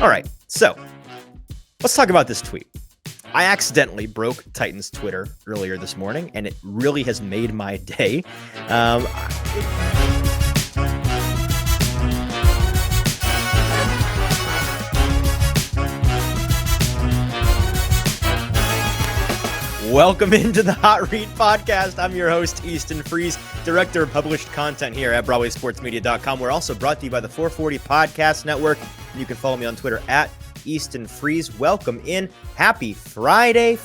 All right, so let's talk about this tweet. I accidentally broke Titans Twitter earlier this morning, and it really has made my day. Welcome into the Hot Read Podcast. I'm your host, Easton Freeze, director of published content here at BroadwaySportsMedia.com. We're also brought to you by the 440 Podcast Network. And you can follow me on Twitter at Easton Freeze. Welcome in. Happy Friday,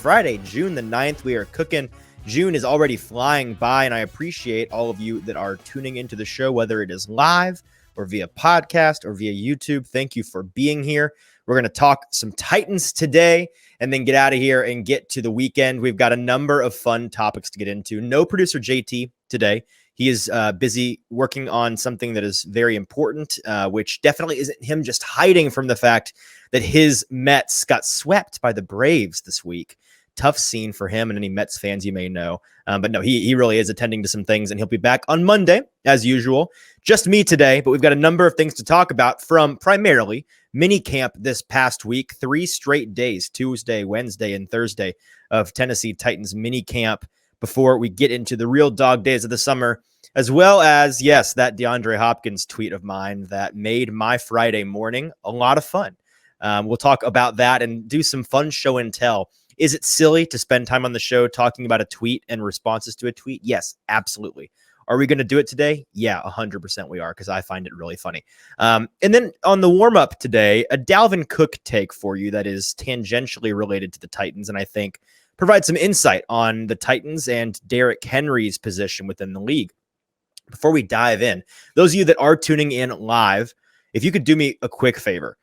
June the 9th. We are cooking. June is already flying by, and I appreciate all of you that are tuning into the show, whether it is live or via podcast or via YouTube. Thank you for being here. We're going to talk some Titans today and then get out of here and get to the weekend. We've got a number of fun topics to get into. No producer JT today. He is busy working on something that is very important, which definitely isn't him just hiding from the fact that his Mets got swept by the Braves this week. Tough scene for him and any Mets fans you may know. But no, he really is attending to some things, and he'll be back on Monday, as usual. Just me today, but we've got a number of things to talk about from primarily minicamp this past week. 3 straight days, Tuesday, Wednesday, and Thursday of Tennessee Titans minicamp before we get into the real dog days of the summer, as well as, yes, that DeAndre Hopkins tweet of mine that made my Friday morning a lot of fun. We'll talk about that and do some fun show and tell. Is it silly to spend time on the show talking about a tweet and responses to a tweet? Yes, absolutely. Are we going to do it today? Yeah, 100% we are, because I find it really funny. And then on the warm-up today, a Dalvin Cook take for you that is tangentially related to the Titans, and I think provide some insight on the Titans and Derrick Henry's position within the league. Before we dive in, those of you that are tuning in live, if you could do me a quick favor,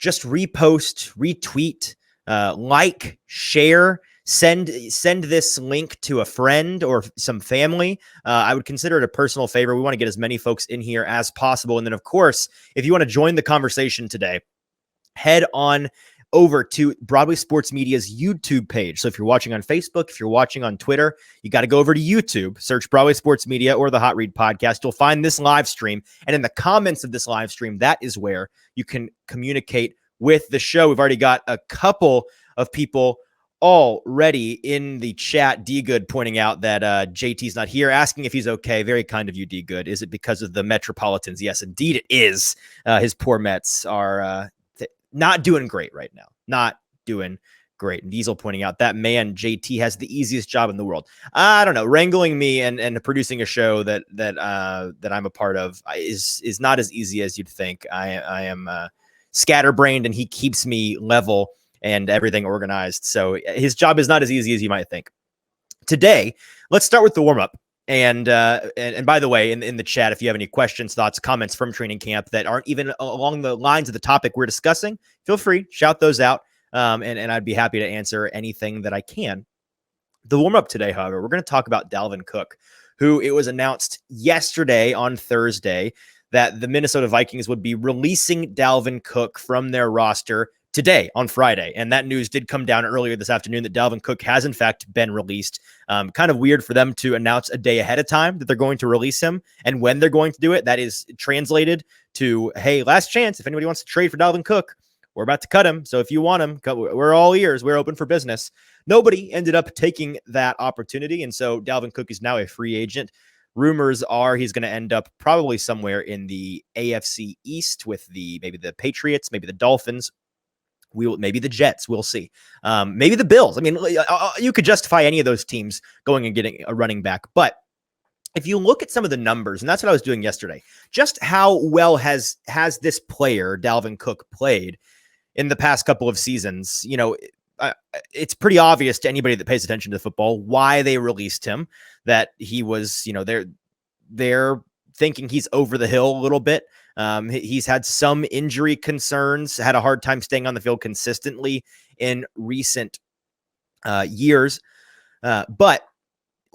just repost, retweet, like, share, send this link to a friend or some family. I would consider it a personal favor. We want to get as many folks in here as possible. And then, of course, if you want to join the conversation today, head on over to Broadway Sports Media's YouTube page. So if you're watching on Facebook, if you're watching on Twitter, you got to go over to YouTube, search Broadway Sports Media or the Hot Read Podcast. You'll find this live stream. And in the comments of this live stream, that is where you can communicate with the show. We've already got a couple of people already in the chat. D Good pointing out that JT's not here, asking if he's okay. Very kind of you, D Good. Is it because of the Metropolitans? Yes, indeed it is. His poor Mets are not doing great right now. Not doing great. And Diesel pointing out that man JT has the easiest job in the world. I don't know. Wrangling me and producing a show that I'm a part of is not as easy as you'd think. I am scatterbrained, and he keeps me level and everything organized. So his job is not as easy as you might think. Today, let's start with the warm-up. And by the way, in the chat, if you have any questions, thoughts, comments from training camp that aren't even along the lines of the topic we're discussing, feel free, shout those out. And I'd be happy to answer anything that I can. The warm-up today, however, we're going to talk about Dalvin Cook, who it was announced yesterday on Thursday that the Minnesota Vikings would be releasing Dalvin Cook from their roster today on Friday. And that news did come down earlier this afternoon that Dalvin Cook has in fact been released. Kind of weird for them to announce a day ahead of time that they're going to release him and when they're going to do it. That is translated to, hey, last chance. If anybody wants to trade for Dalvin Cook, we're about to cut him. So if you want him, we're all ears. We're open for business. Nobody ended up taking that opportunity. And so Dalvin Cook is now a free agent. Rumors are he's going to end up probably somewhere in the AFC East with maybe the Patriots, maybe the Dolphins, maybe the Jets. We'll see. Maybe the Bills. I mean, you could justify any of those teams going and getting a running back. But if you look at some of the numbers, and that's what I was doing yesterday, just how well has this player, Dalvin Cook, played in the past couple of seasons, it's pretty obvious to anybody that pays attention to football why they released him, that he was, they're thinking he's over the hill a little bit. He's had some injury concerns, had a hard time staying on the field consistently in recent years. But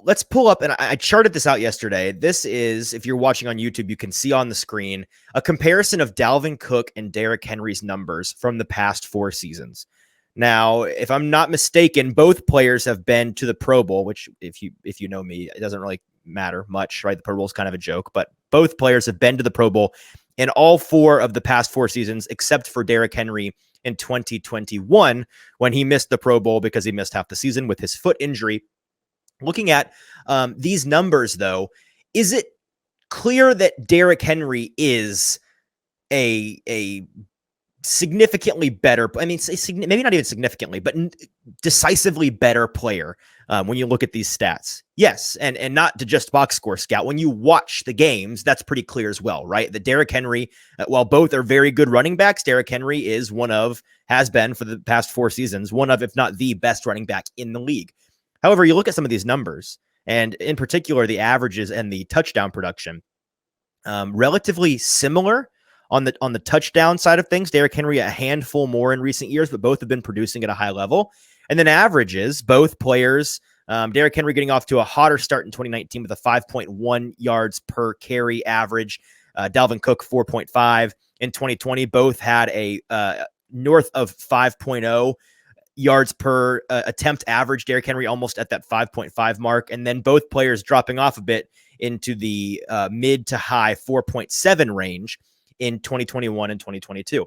let's pull up, and I charted this out yesterday. This is, if you're watching on YouTube, you can see on the screen a comparison of Dalvin Cook and Derrick Henry's numbers from the past 4 seasons. Now, if I'm not mistaken, both players have been to the Pro Bowl, which if you know me, it doesn't really matter much, right? The Pro Bowl is kind of a joke, but both players have been to the Pro Bowl in all 4 of the past 4 seasons, except for Derrick Henry in 2021, when he missed the Pro Bowl because he missed half the season with his foot injury. Looking at these numbers, though, is it clear that Derrick Henry is a significantly better, I mean, maybe not even significantly, but decisively better player when you look at these stats? Yes, and not to just box score scout. When you watch the games, that's pretty clear as well, right? That Derrick Henry, while both are very good running backs, Derrick Henry is has been for the past 4 seasons, one of, if not the best running back in the league. However, you look at some of these numbers, and in particular, the averages and the touchdown production, relatively similar. On the touchdown side of things, Derrick Henry a handful more in recent years, but both have been producing at a high level. And then averages, both players, Derrick Henry getting off to a hotter start in 2019 with a 5.1 yards per carry average. Dalvin Cook 4.5 in 2020. Both had a north of 5.0 yards per attempt average. Derrick Henry almost at that 5.5 mark. And then both players dropping off a bit into the mid to high 4.7 range in 2021 and 2022.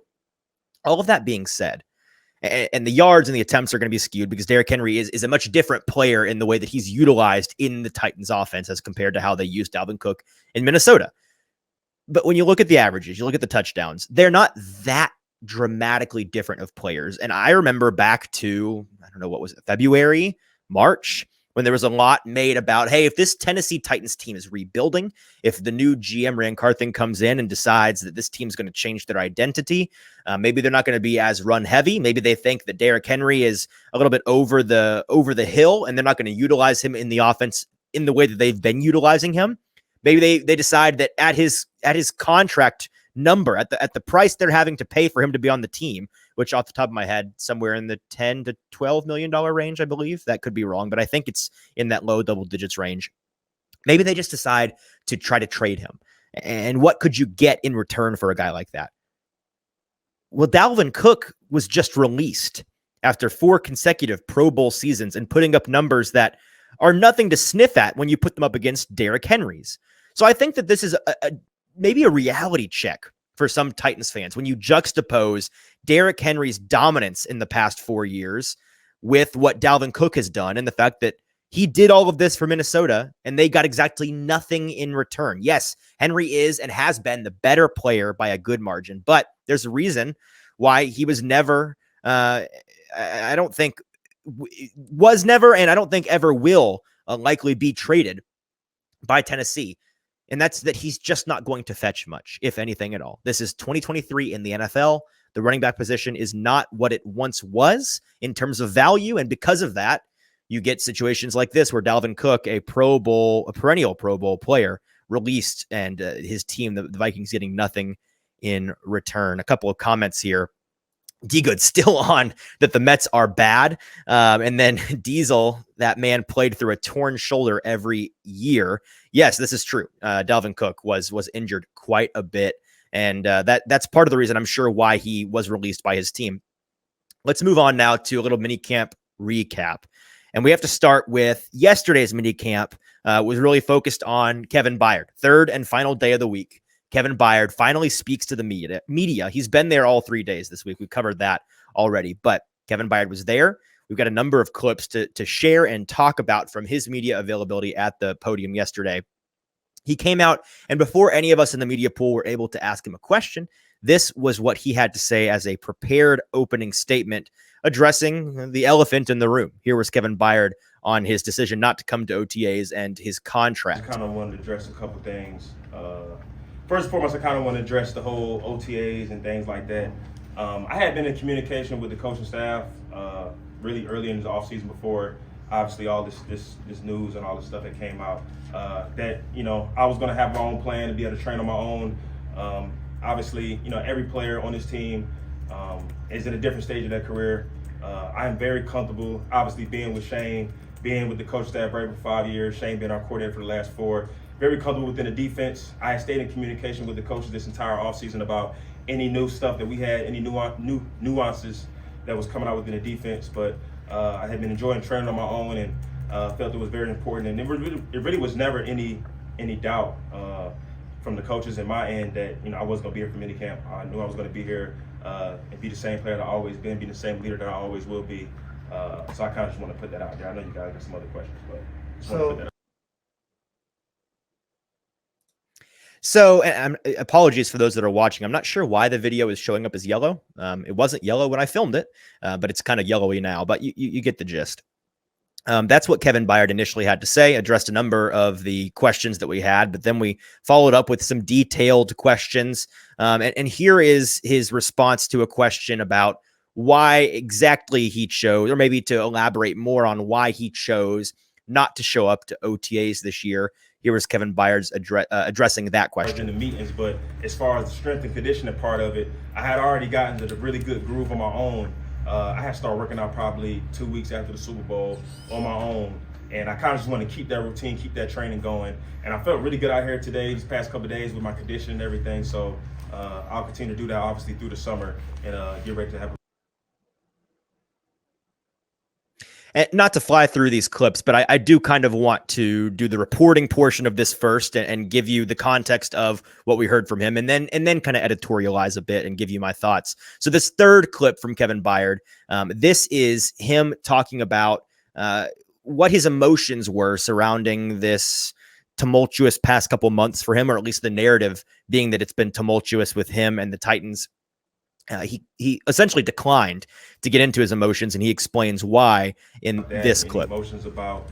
All of that being said, and the yards and the attempts are going to be skewed because Derrick Henry is a much different player in the way that he's utilized in the Titans offense as compared to how they used Dalvin Cook in Minnesota. But when you look at the averages, you look at the touchdowns, they're not that dramatically different of players. And I remember back to, I don't know, what was it, February, March, when there was a lot made about, hey, if this Tennessee Titans team is rebuilding, if the new GM Ran Carthon comes in and decides that this team's going to change their identity, maybe they're not going to be as run heavy. Maybe they think that Derrick Henry is a little bit over the hill, and they're not going to utilize him in the offense in the way that they've been utilizing him. Maybe they decide that at his contract number, at the price they're having to pay for him to be on the team, which off the top of my head, somewhere in the $10 to $12 million range, I believe. That could be wrong, but I think it's in that low double digits range. Maybe they just decide to try to trade him. And what could you get in return for a guy like that? Well, Dalvin Cook was just released after 4 consecutive Pro Bowl seasons and putting up numbers that are nothing to sniff at when you put them up against Derrick Henry's. So I think that this is maybe a reality check for some Titans fans when you juxtapose Derrick Henry's dominance in the past 4 years with what Dalvin Cook has done and the fact that he did all of this for Minnesota and they got exactly nothing in return. Yes, Henry is and has been the better player by a good margin, but there's a reason why he was never, I don't think was never, and I don't think ever will likely be traded by Tennessee. And that's that he's just not going to fetch much, if anything at all. This is 2023 in the NFL. The running back position is not what it once was in terms of value. And because of that, you get situations like this where Dalvin Cook, a perennial Pro Bowl player, released and his team, the Vikings, getting nothing in return. A couple of comments here. D-Good still on that the Mets are bad. And then Diesel, that man played through a torn shoulder every year. Yes, this is true. Dalvin Cook was injured quite a bit. And that's part of the reason I'm sure why he was released by his team. Let's move on now to a little minicamp recap. And we have to start with yesterday's minicamp was really focused on Kevin Byard. 3rd and final day of the week. Kevin Byard finally speaks to the media. He's been there all 3 days this week. We've covered that already, but Kevin Byard was there. We've got a number of clips to share and talk about from his media availability at the podium yesterday. He came out, and before any of us in the media pool were able to ask him a question, this was what he had to say as a prepared opening statement addressing the elephant in the room. Here was Kevin Byard on his decision not to come to OTAs and his contract. I kind of wanted to address a couple things. First and foremost, I kind of want to address the whole OTAs and things like that. I had been in communication with the coaching staff really early in the offseason before, obviously, all this news and all this stuff that came out. That, I was going to have my own plan to be able to train on my own. Obviously, every player on this team is in a different stage of their career. I am very comfortable, obviously, being with Shane, being with the coaching staff right for 5 years, Shane being our coordinator for the last 4. Very comfortable within the defense. I stayed in communication with the coaches this entire offseason about any new stuff that we had, any new nuances that was coming out within the defense. But I had been enjoying training on my own and felt it was very important. And it really was never any doubt from the coaches and my end that, I wasn't going to be here for minicamp. I knew I was going to be here and be the same player that I always been, be the same leader that I always will be. So I kind of just want to put that out there. I know you guys got some other questions, but just want to put that out. So, and apologies for those that are watching. I'm not sure why the video is showing up as yellow. It wasn't yellow when I filmed it, but it's kind of yellowy now. But you get the gist. That's what Kevin Byard initially had to say, addressed a number of the questions that we had, but then we followed up with some detailed questions. And here is his response to a question about why exactly he chose, or maybe to elaborate more on why he chose not to show up to OTAs this year. Here was Kevin Byard's addressing that question. In the meetings, but as far as the strength and conditioning part of it, I had already gotten to the really good groove on my own. I had started working out probably 2 weeks after the Super Bowl on my own, and I kind of just want to keep that routine, keep that training going. And I felt really good out here today, these past couple of days with my condition and everything. So I'll continue to do that obviously through the summer and get ready to have. And not to fly through these clips, but I do kind of want to do the reporting portion of this first and give you the context of what we heard from him, and then kind of editorialize a bit and give you my thoughts. So this third clip from Kevin Byard, this is him talking about what his emotions were surrounding this tumultuous past couple months for him, or at least the narrative being that it's been tumultuous with him and the Titans. He essentially declined to get into his emotions, and he explains why in this clip. Emotions about,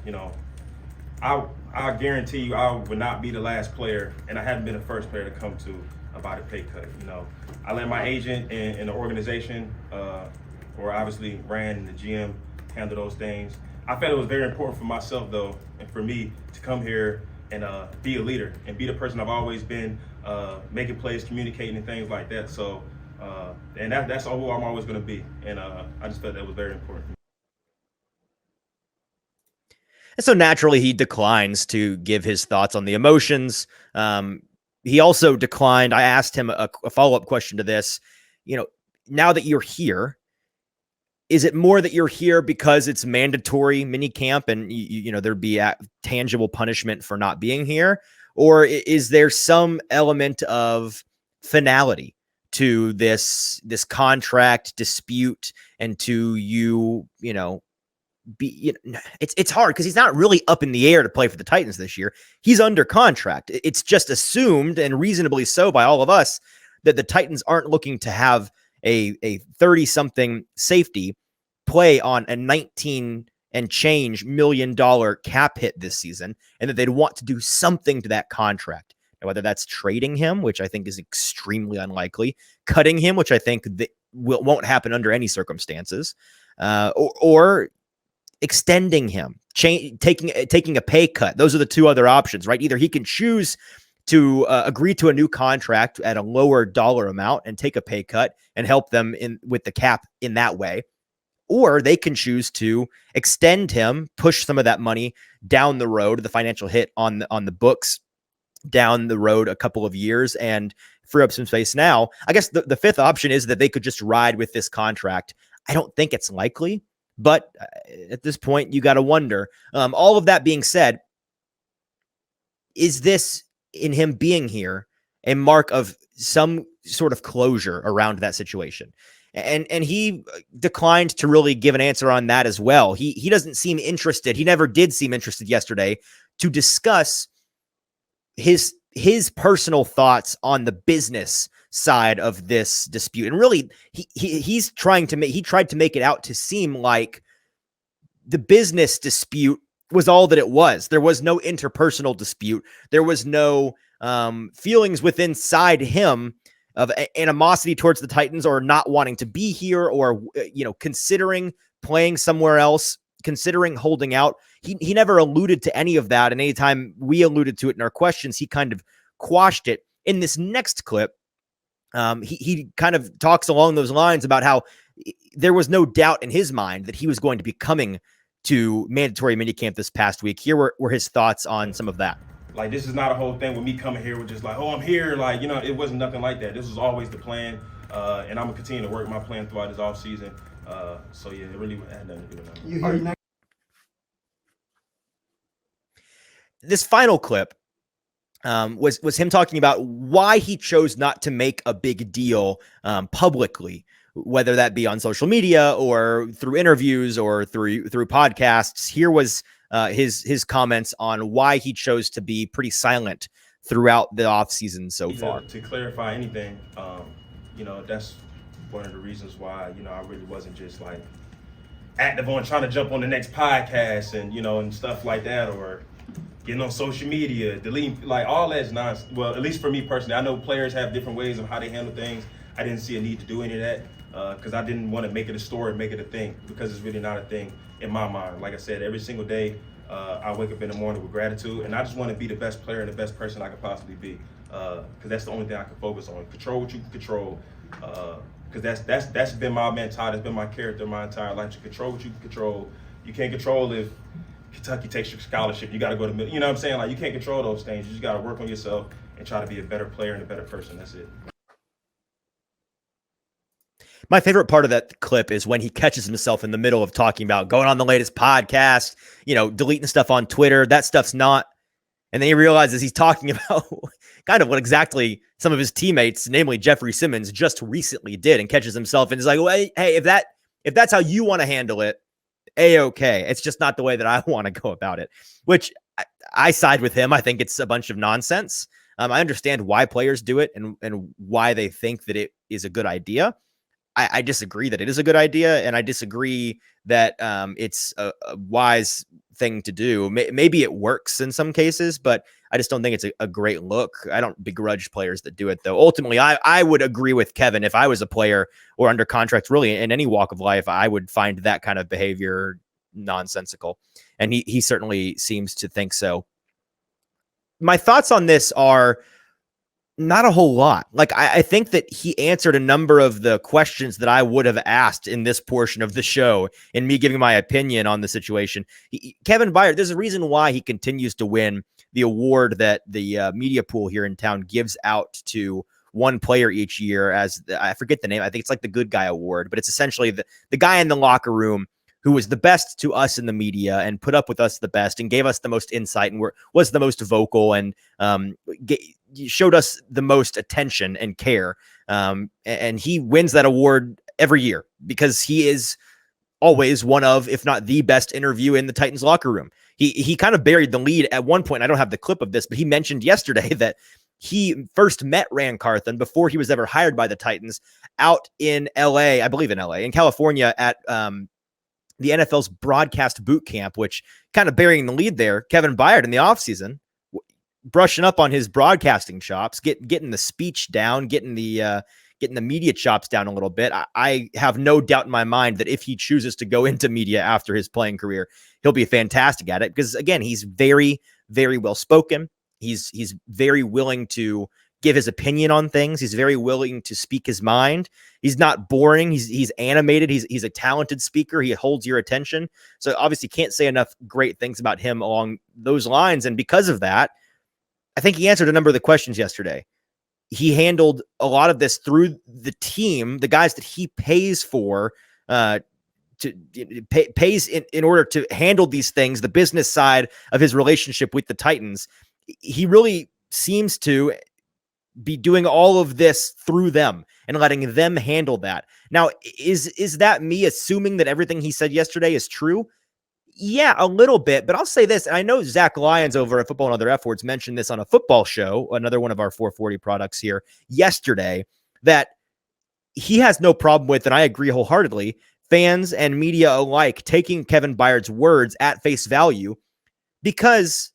I guarantee you I would not be the last player, and I hadn't been the first player to come to about a pay cut. I let my agent and the organization, or obviously ran the GM, handle those things. I felt it was very important for myself though, and for me to come here and be a leader and be the person I've always been, making plays, communicating and things like that. So. And that's who I'm always going to be. And I just felt that was very important. And so naturally, he declines to give his thoughts on the emotions. He also declined. I asked him a follow-up question to this. Now that you're here, is it more that you're here because it's mandatory minicamp and there'd be a tangible punishment for not being here? Or is there some element of finality to this contract dispute, and to it's hard because he's not really up in the air to play for the Titans this year. He's under contract. It's just assumed, and reasonably so by all of us, that the Titans aren't looking to have a 30-something safety play on a 19 and change $1 million cap hit this season, and that they'd want to do something to that contract. Whether that's trading him, which I think is extremely unlikely, cutting him, which I think won't happen under any circumstances, or extending him, taking a pay cut. Those are the two other options, right? Either he can choose to agree to a new contract at a lower dollar amount and take a pay cut and help them with the cap in that way, or they can choose to extend him, push some of that money down the road, the financial hit on the books down the road a couple of years, and free up some space now. I guess the fifth option is that they could just ride with this contract. I don't think it's likely, but at this point, you got to wonder. All of that being said, is this, in him being here, a mark of some sort of closure around that situation? And he declined to really give an answer on that as well. He doesn't seem interested. He never did seem interested yesterday to discuss his personal thoughts on the business side of this dispute. And really, he tried to make it out to seem like the business dispute was all that it was. There was no interpersonal dispute. There was no feelings within inside him of animosity towards the Titans, or not wanting to be here, or considering playing somewhere else, considering holding out. He never alluded to any of that, and anytime we alluded to it in our questions, he kind of quashed it. In this next clip, he kind of talks along those lines about how there was no doubt in his mind that he was going to be coming to mandatory minicamp this past week. Here were his thoughts on some of that. Like, this is not a whole thing with me coming here with just like, oh, I'm here. Like, it wasn't nothing like that. This was always the plan, and I'm going to continue to work my plan throughout this offseason. So, yeah, it really had nothing to do with that. This final clip was him talking about why he chose not to make a big deal publicly, whether that be on social media or through interviews or through podcasts. Here was his comments on why he chose to be pretty silent throughout the offseason so far. To clarify anything, that's one of the reasons why, I really wasn't just like active on trying to jump on the next podcast and, and stuff like that, or getting on social media, deleting, like all that's nonsense. Well, at least for me personally, I know players have different ways of how they handle things. I didn't see a need to do any of that because I didn't want to make it a story, make it a thing, because it's really not a thing in my mind. Like I said, every single day, I wake up in the morning with gratitude, and I just want to be the best player and the best person I could possibly be, because that's the only thing I can focus on. Control what you can control, because that's been my mentality, that's been my character my entire life. To control what you can control. You can't control if Kentucky takes your scholarship, you got to go to middle. You know what I'm saying? Like, you can't control those things. You just got to work on yourself and try to be a better player and a better person. That's it. My favorite part of that clip is when he catches himself in the middle of talking about going on the latest podcast, deleting stuff on Twitter. That stuff's not. And then he realizes he's talking about kind of what exactly some of his teammates, namely Jeffery Simmons, just recently did, and catches himself and is like, well, hey, if that's how you want to handle it, A-okay. It's just not the way that I want to go about it, which I side with him. I think it's a bunch of nonsense. I understand why players do it and why they think that it is a good idea. I disagree that it is a good idea, and I disagree that it's a wise thing to do. Maybe it works in some cases, but I just don't think it's a great look. I don't begrudge players that do it, though. Ultimately, I would agree with Kevin. If I was a player or under contract, really in any walk of life, I would find that kind of behavior nonsensical, and he certainly seems to think so. My thoughts on this are not a whole lot. Like, I think that he answered a number of the questions that I would have asked in this portion of the show, in me giving my opinion on the situation. Kevin Byard, there's a reason why he continues to win the award that the media pool here in town gives out to one player each year, as I forget the name. I think it's like the Good Guy Award, but it's essentially the guy in the locker room who was the best to us in the media and put up with us the best and gave us the most insight and was the most vocal and showed us the most attention and care. And he wins that award every year because he is always one of, if not the best interview in the Titans locker room. He kind of buried the lead at one point. I don't have the clip of this, but he mentioned yesterday that he first met Ran Carthon before he was ever hired by the Titans out in LA, I believe in LA, in California at the NFL's broadcast boot camp, which kind of burying the lead there. Kevin Byard in the offseason, brushing up on his broadcasting chops, getting the speech down, getting the media chops down a little bit. I have no doubt in my mind that if he chooses to go into media after his playing career, he'll be fantastic at it, because again, he's very, very well spoken. He's very willing to give his opinion on things. He's very willing to speak his mind. He's not boring. He's animated. He's a talented speaker. He holds your attention. So obviously can't say enough great things about him along those lines. And because of that, I think he answered a number of the questions yesterday. He handled a lot of this through the team, the guys that he pays for, pays in order to handle these things, the business side of his relationship with the Titans. He really seems to be doing all of this through them and letting them handle that. Now, is that me assuming that everything he said yesterday is true? Yeah, a little bit, but I'll say this, and I know Zach Lyons over at Football and Other F Words mentioned this on a football show, another one of our 440 products here yesterday, that he has no problem with, and I agree wholeheartedly, fans and media alike taking Kevin Byard's words at face value, because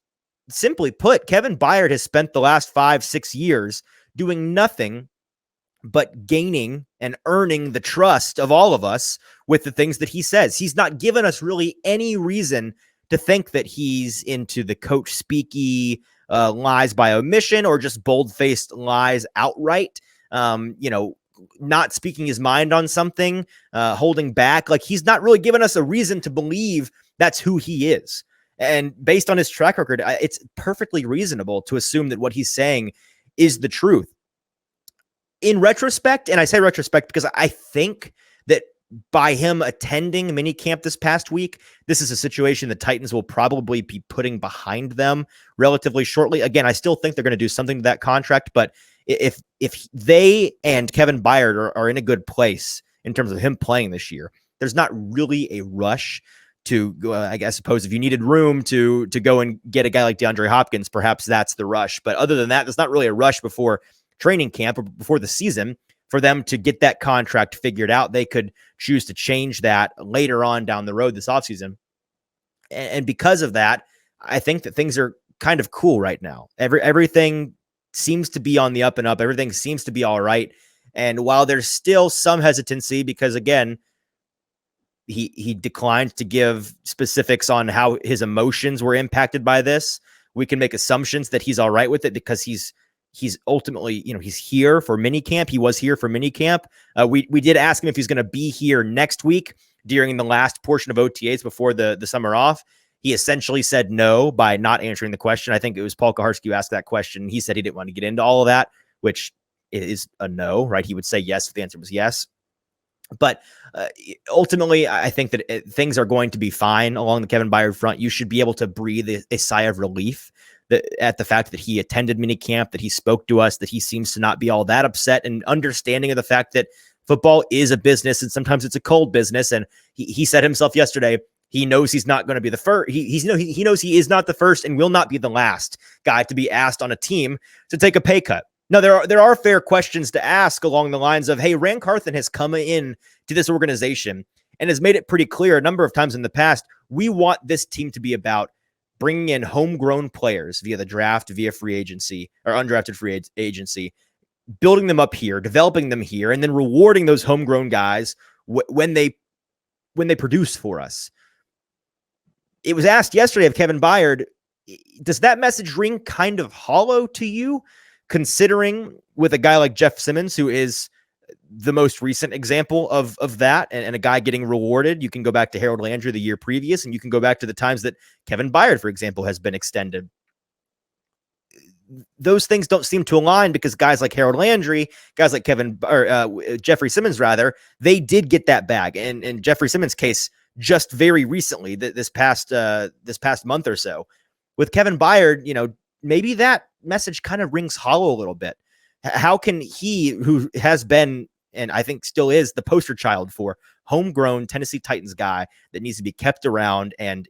simply put, Kevin Byard has spent the last 5-6 years doing nothing but gaining and earning the trust of all of us with the things that he says. He's not given us really any reason to think that he's into the coach speaky lies by omission or just bold-faced lies outright. Not speaking his mind on something, holding back. Like, he's not really given us a reason to believe that's who he is. And based on his track record, it's perfectly reasonable to assume that what he's saying is the truth. In retrospect, and I say retrospect because I think that by him attending minicamp this past week, this is a situation the Titans will probably be putting behind them relatively shortly. Again, I still think they're going to do something to that contract, but if they and Kevin Byard are in a good place in terms of him playing this year, there's not really a rush to go. I suppose if you needed room to go and get a guy like DeAndre Hopkins, perhaps that's the rush. But other than that, there's not really a rush before training camp or before the season for them to get that contract figured out. They could choose to change that later on down the road this offseason. And because of that, I think that things are kind of cool right now. Everything seems to be on the up and up. Everything seems to be all right. And while there's still some hesitancy, because again, he declined to give specifics on how his emotions were impacted by this, we can make assumptions that he's all right with it because he's ultimately, he's here for minicamp. He was here for minicamp. We did ask him if he's going to be here next week during the last portion of OTAs before the summer off. He essentially said no by not answering the question. I think it was Paul Kaharski who asked that question. He said he didn't want to get into all of that, which is a no, right? He would say yes if the answer was yes. But ultimately, I think that things are going to be fine along the Kevin Byard front. You should be able to breathe a sigh of relief at the fact that he attended minicamp, that he spoke to us, that he seems to not be all that upset, and understanding of the fact that football is a business and sometimes it's a cold business. And he said himself yesterday, he knows he's not going to be the first. He knows he is not the first and will not be the last guy to be asked on a team to take a pay cut. Now, there are fair questions to ask along the lines of, hey, Ran Carthon has come in to this organization and has made it pretty clear a number of times in the past, we want this team to be about bringing in homegrown players via the draft, via free agency or undrafted free agency, building them up here, developing them here, and then rewarding those homegrown guys when they produce for us. It was asked yesterday of Kevin Byard, does that message ring kind of hollow to you? Considering with a guy like Jeff Simmons, who is the most recent example of that, and a guy getting rewarded. You can go back to Harold Landry the year previous, and you can go back to the times that Kevin Byard, for example, has been extended. Those things don't seem to align because guys like Harold Landry, guys like Jeffery Simmons, rather, they did get that bag. And in Jeffery Simmons' case, just very recently, this past month or so, with Kevin Byard, maybe that message kind of rings hollow a little bit. How can he, who has been, and I think still is, the poster child for homegrown Tennessee Titans guy that needs to be kept around, and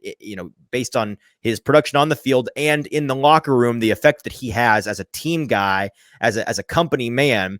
based on his production on the field and in the locker room, the effect that he has as a team guy, as a company man,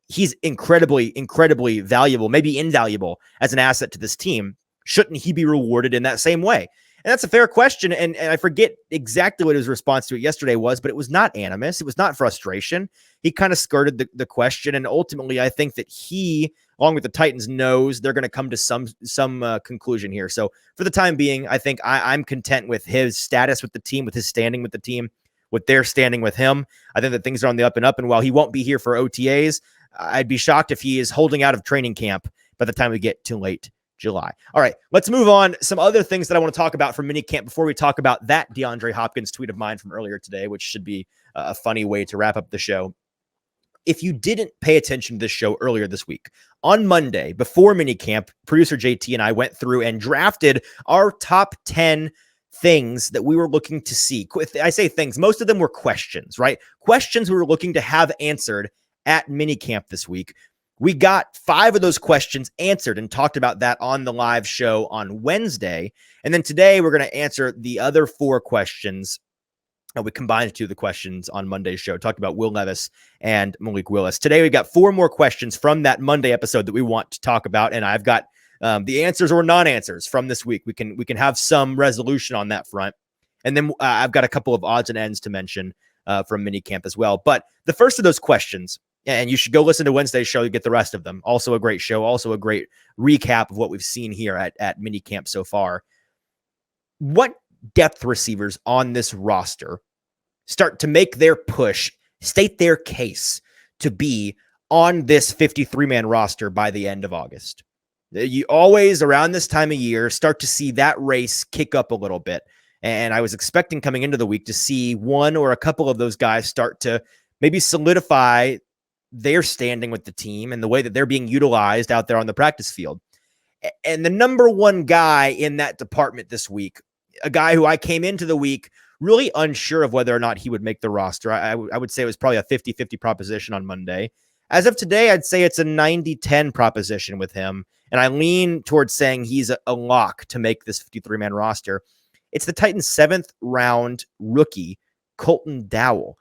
he's incredibly, incredibly valuable, maybe invaluable as an asset to this team. Shouldn't he be rewarded in that same way? And that's a fair question. And I forget exactly what his response to it yesterday was, but it was not animus. It was not frustration. He kind of skirted the question. And ultimately, I think that he, along with the Titans, knows they're going to come to some conclusion here. So for the time being, I think I'm content with his status with the team, with his standing with the team, with their standing with him. I think that things are on the up and up. And while he won't be here for OTAs, I'd be shocked if he is holding out of training camp by the time we get to late July. All right, let's move on. Some other things that I want to talk about from minicamp before we talk about that DeAndre Hopkins tweet of mine from earlier today, which should be a funny way to wrap up the show. If you didn't pay attention to this show earlier this week, on Monday, before minicamp, producer JT and I went through and drafted our top 10 things that we were looking to see. I say things, most of them were questions, right? Questions we were looking to have answered at minicamp this week. We got 5 of those questions answered and talked about that on the live show on Wednesday. And then today we're going to answer the other 4 questions. We combined 2 of the questions on Monday's show, talked about Will Levis and Malik Willis. Today we got 4 more questions from that Monday episode that we want to talk about. And I've got the answers or non-answers from this week. We can have some resolution on that front. And then I've got a couple of odds and ends to mention from minicamp as well. But the first of those questions, and you should go listen to Wednesday's show to get the rest of them. Also a great show, also a great recap of what we've seen here at minicamp so far. What depth receivers on this roster start to make their push, state their case to be on this 53-man roster by the end of August? You always, around this time of year, start to see that race kick up a little bit. And I was expecting coming into the week to see one or a couple of those guys start to maybe solidify their standing with the team and the way that they're being utilized out there on the practice field. And the number one guy in that department this week, a guy who I came into the week really unsure of whether or not he would make the roster. I would say it was probably a 50-50 proposition on Monday. As of today, I'd say it's a 90-10 proposition with him. And I lean towards saying he's a lock to make this 53-man roster. It's the Titans' 7th round rookie, Colton Dowell.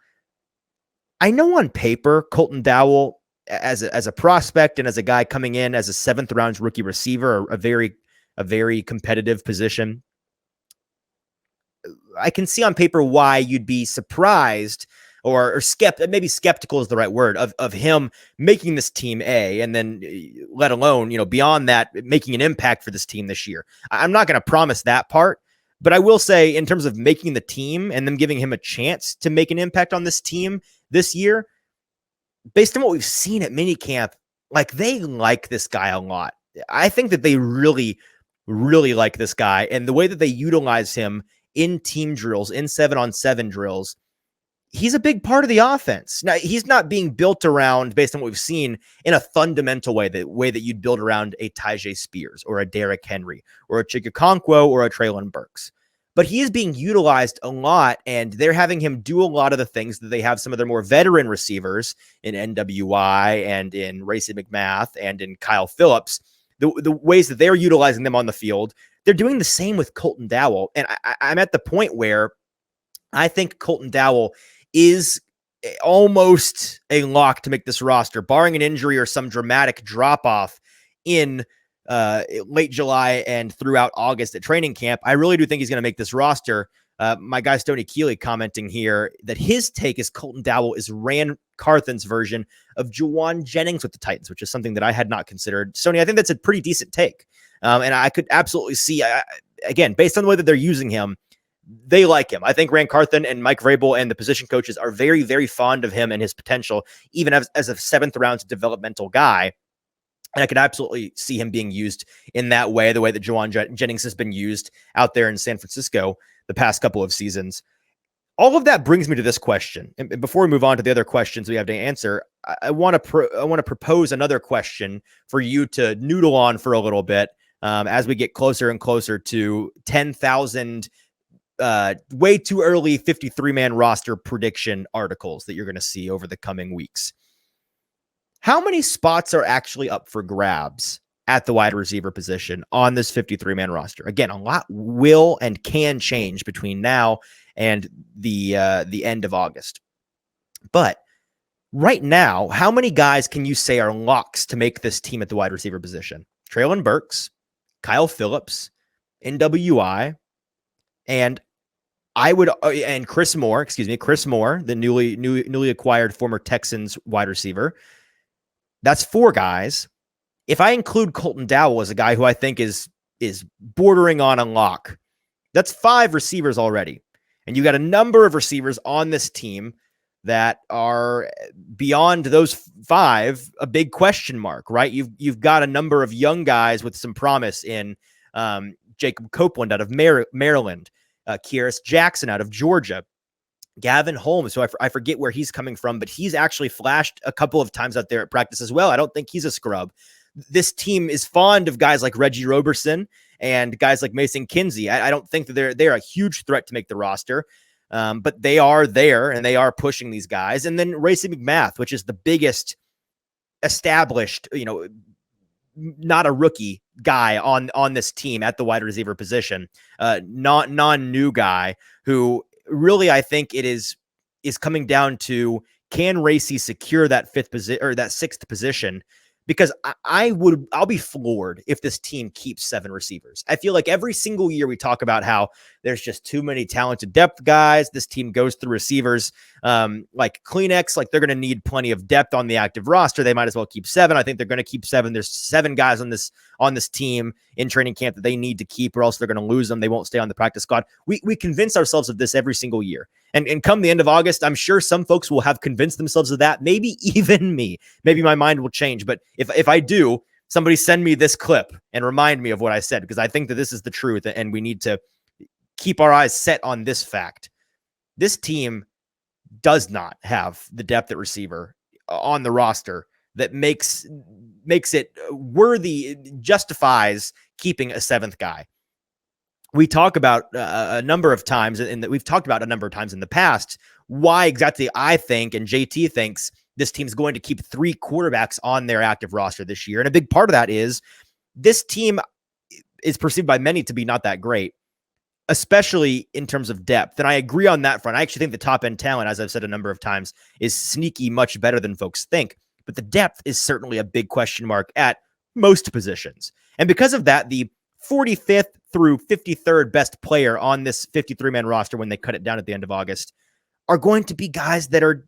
I know on paper, Colton Dowell, as a prospect and as a guy coming in as a 7th round rookie receiver, a very competitive position, I can see on paper why you'd be surprised or maybe skeptical is the right word of him making this team A, and then let alone, beyond that, making an impact for this team this year. I'm not going to promise that part, but I will say in terms of making the team and them giving him a chance to make an impact on this team this year, based on what we've seen at minicamp, they like this guy a lot. I think that they really, really like this guy, and the way that they utilize him in team drills, in 7-on-7 drills, he's a big part of the offense. Now, he's not being built around, based on what we've seen, in a fundamental way, the way that you'd build around a Tyjae Spears or a Derrick Henry or a Chigga or a Treylon Burks. But he is being utilized a lot, and they're having him do a lot of the things that they have some of their more veteran receivers in NWI and in Racey McMath and in Kyle Phillips. The ways that they're utilizing them on the field, they're doing the same with Colton Dowell. And I'm at the point where I think Colton Dowell is almost a lock to make this roster, barring an injury or some dramatic drop-off in late July and throughout August at training camp. I really do think he's going to make this roster. My guy Stoney Keeley commenting here that his take is Colton Dowell is Ran Carthen's version of Juwan Jennings with the Titans, which is something that I had not considered. Stoney, I think that's a pretty decent take. And I could absolutely see, again, based on the way that they're using him, they like him. I think Ran Carthen and Mike Vrabel and the position coaches are very, very fond of him and his potential, even as a 7th round developmental guy. And I could absolutely see him being used in that way, the way that Juwan Jennings has been used out there in San Francisco the past couple of seasons. All of that brings me to this question. And before we move on to the other questions we have to answer, I want to propose another question for you to noodle on for a little bit as we get closer and closer to 10,000 way too early 53-man roster prediction articles that you're going to see over the coming weeks. How many spots are actually up for grabs at the wide receiver position on this 53-man roster? Again, a lot will and can change between now and the end of August. But right now, how many guys can you say are locks to make this team at the wide receiver position? Treylon Burks, Kyle Phillips, NWI, and Chris Moore, the newly acquired former Texans wide receiver. That's 4 guys. If I include Colton Dowell as a guy who I think is bordering on a lock, that's 5 receivers already. And you got a number of receivers on this team that are beyond those 5, a big question mark, right? You've got a number of young guys with some promise in Jacob Copeland out of Maryland, Kieris Jackson out of Georgia, Gavin Holmes, so I forget where he's coming from, but he's actually flashed a couple of times out there at practice as well. I don't think he's a scrub. This team is fond of guys like Reggie Roberson and guys like Mason Kinsey. I don't think that they're a huge threat to make the roster, but they are there and they are pushing these guys. And then Racey McMath, which is the biggest established, not a rookie guy on this team at the wide receiver position, non-new guy who really, I think it is coming down to, can Racey secure that 5th position or that 6th position? Because I'll be floored if this team keeps 7 receivers. I feel like every single year we talk about how there's just too many talented depth guys. This team goes through receivers like Kleenex, like they're going to need plenty of depth on the active roster. They might as well keep 7. I think they're going to keep 7. There's 7 guys on this team in training camp that they need to keep, or else they're going to lose them. They won't stay on the practice squad. We convince ourselves of this every single year. And come the end of August, I'm sure some folks will have convinced themselves of that. Maybe even me. Maybe my mind will change. But if I do, somebody send me this clip and remind me of what I said, because I think that this is the truth and we need to keep our eyes set on this fact. This team does not have the depth at receiver on the roster that makes makes it worthy, justifies keeping a seventh guy. We talk about a number of times, and we've talked about a number of times in the past, why exactly I think and JT thinks this team's going to keep 3 quarterbacks on their active roster this year. And a big part of that is this team is perceived by many to be not that great, especially in terms of depth. And I agree on that front. I actually think the top end talent, as I've said a number of times, is sneaky much better than folks think. But the depth is certainly a big question mark at most positions. And because of that, the 45th through 53rd best player on this 53-man roster when they cut it down at the end of August are going to be guys that are,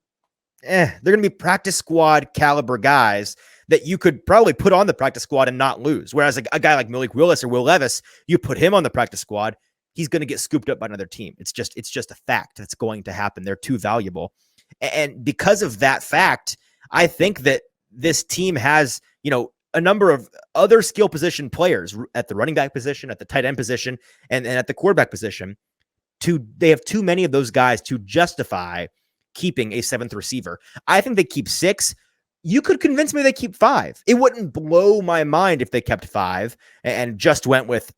they're going to be practice squad caliber guys that you could probably put on the practice squad and not lose. Whereas a guy like Malik Willis or Will Levis, you put him on the practice squad, he's going to get scooped up by another team. It's just a fact that's going to happen. They're too valuable. And because of that fact, I think that this team has, a number of other skill position players at the running back position, at the tight end position, and at the quarterback position. They have too many of those guys to justify keeping a 7th receiver. I think they keep 6. You could convince me they keep 5. It wouldn't blow my mind if they kept 5 and just went with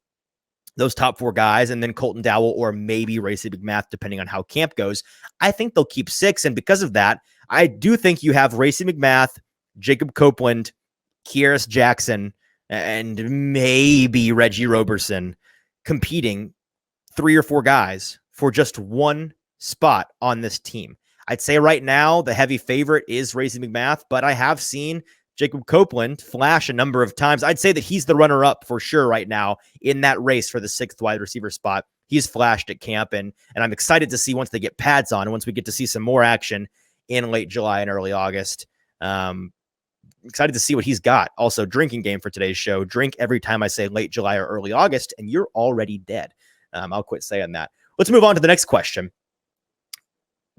those top 4 guys and then Colton Dowell or maybe Racey McMath, depending on how camp goes. I think they'll keep 6. And because of that, I do think you have Racey McMath, Jacob Copeland, Kieris Jackson, and maybe Reggie Roberson competing 3 or 4 guys for just one spot on this team. I'd say right now the heavy favorite is Racey McMath, but I have seen Jacob Copeland flash a number of times. I'd say that he's the runner-up for sure right now in that race for the 6th wide receiver spot. He's flashed at camp, and I'm excited to see once they get pads on and once we get to see some more action in late July and early August. Excited to see what he's got. Also, drinking game for today's show. Drink every time I say late July or early August, and you're already dead. I'll quit saying that. Let's move on to the next question.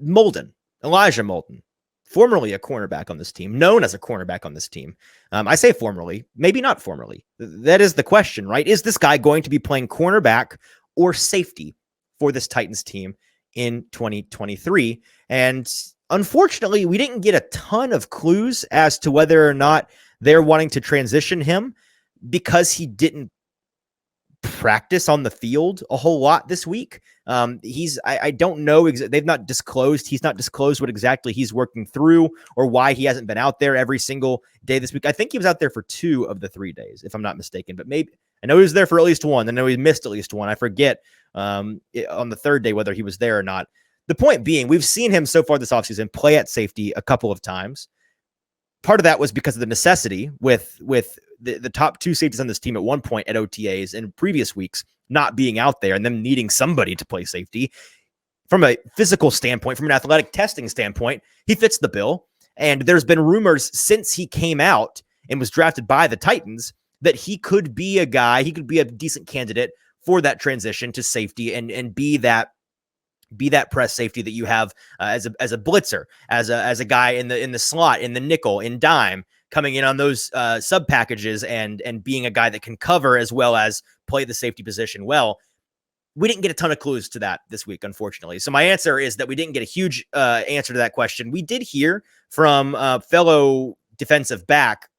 Elijah Molden, formerly a cornerback on this team, known as a cornerback on this team. I say formerly, maybe not formerly. That is the question, right? Is this guy going to be playing cornerback or safety for this Titans team in 2023? And unfortunately, we didn't get a ton of clues as to whether or not they're wanting to transition him because he didn't practice on the field a whole lot this week. I don't know. They've not disclosed. He's not disclosed what exactly he's working through or why he hasn't been out there every single day this week. I think he was out there for 2 of the 3 days, if I'm not mistaken, but maybe I know he was there for at least 1. I know he missed at least 1. I forget on the 3rd day whether he was there or not. The point being, we've seen him so far this offseason play at safety a couple of times. Part of that was because of the necessity with the top 2 safeties on this team at one point at OTAs in previous weeks not being out there and them needing somebody to play safety. From a physical standpoint, from an athletic testing standpoint, he fits the bill. And there's been rumors since he came out and was drafted by the Titans that he could be a guy, he could be a decent candidate for that transition to safety and be that press safety that you have as a blitzer, as a guy in the slot, in the nickel, in dime, coming in on those sub packages and being a guy that can cover as well as play the safety position well. We didn't get a ton of clues to that this week, unfortunately. So my answer is that we didn't get a huge answer to that question. We did hear from fellow defensive back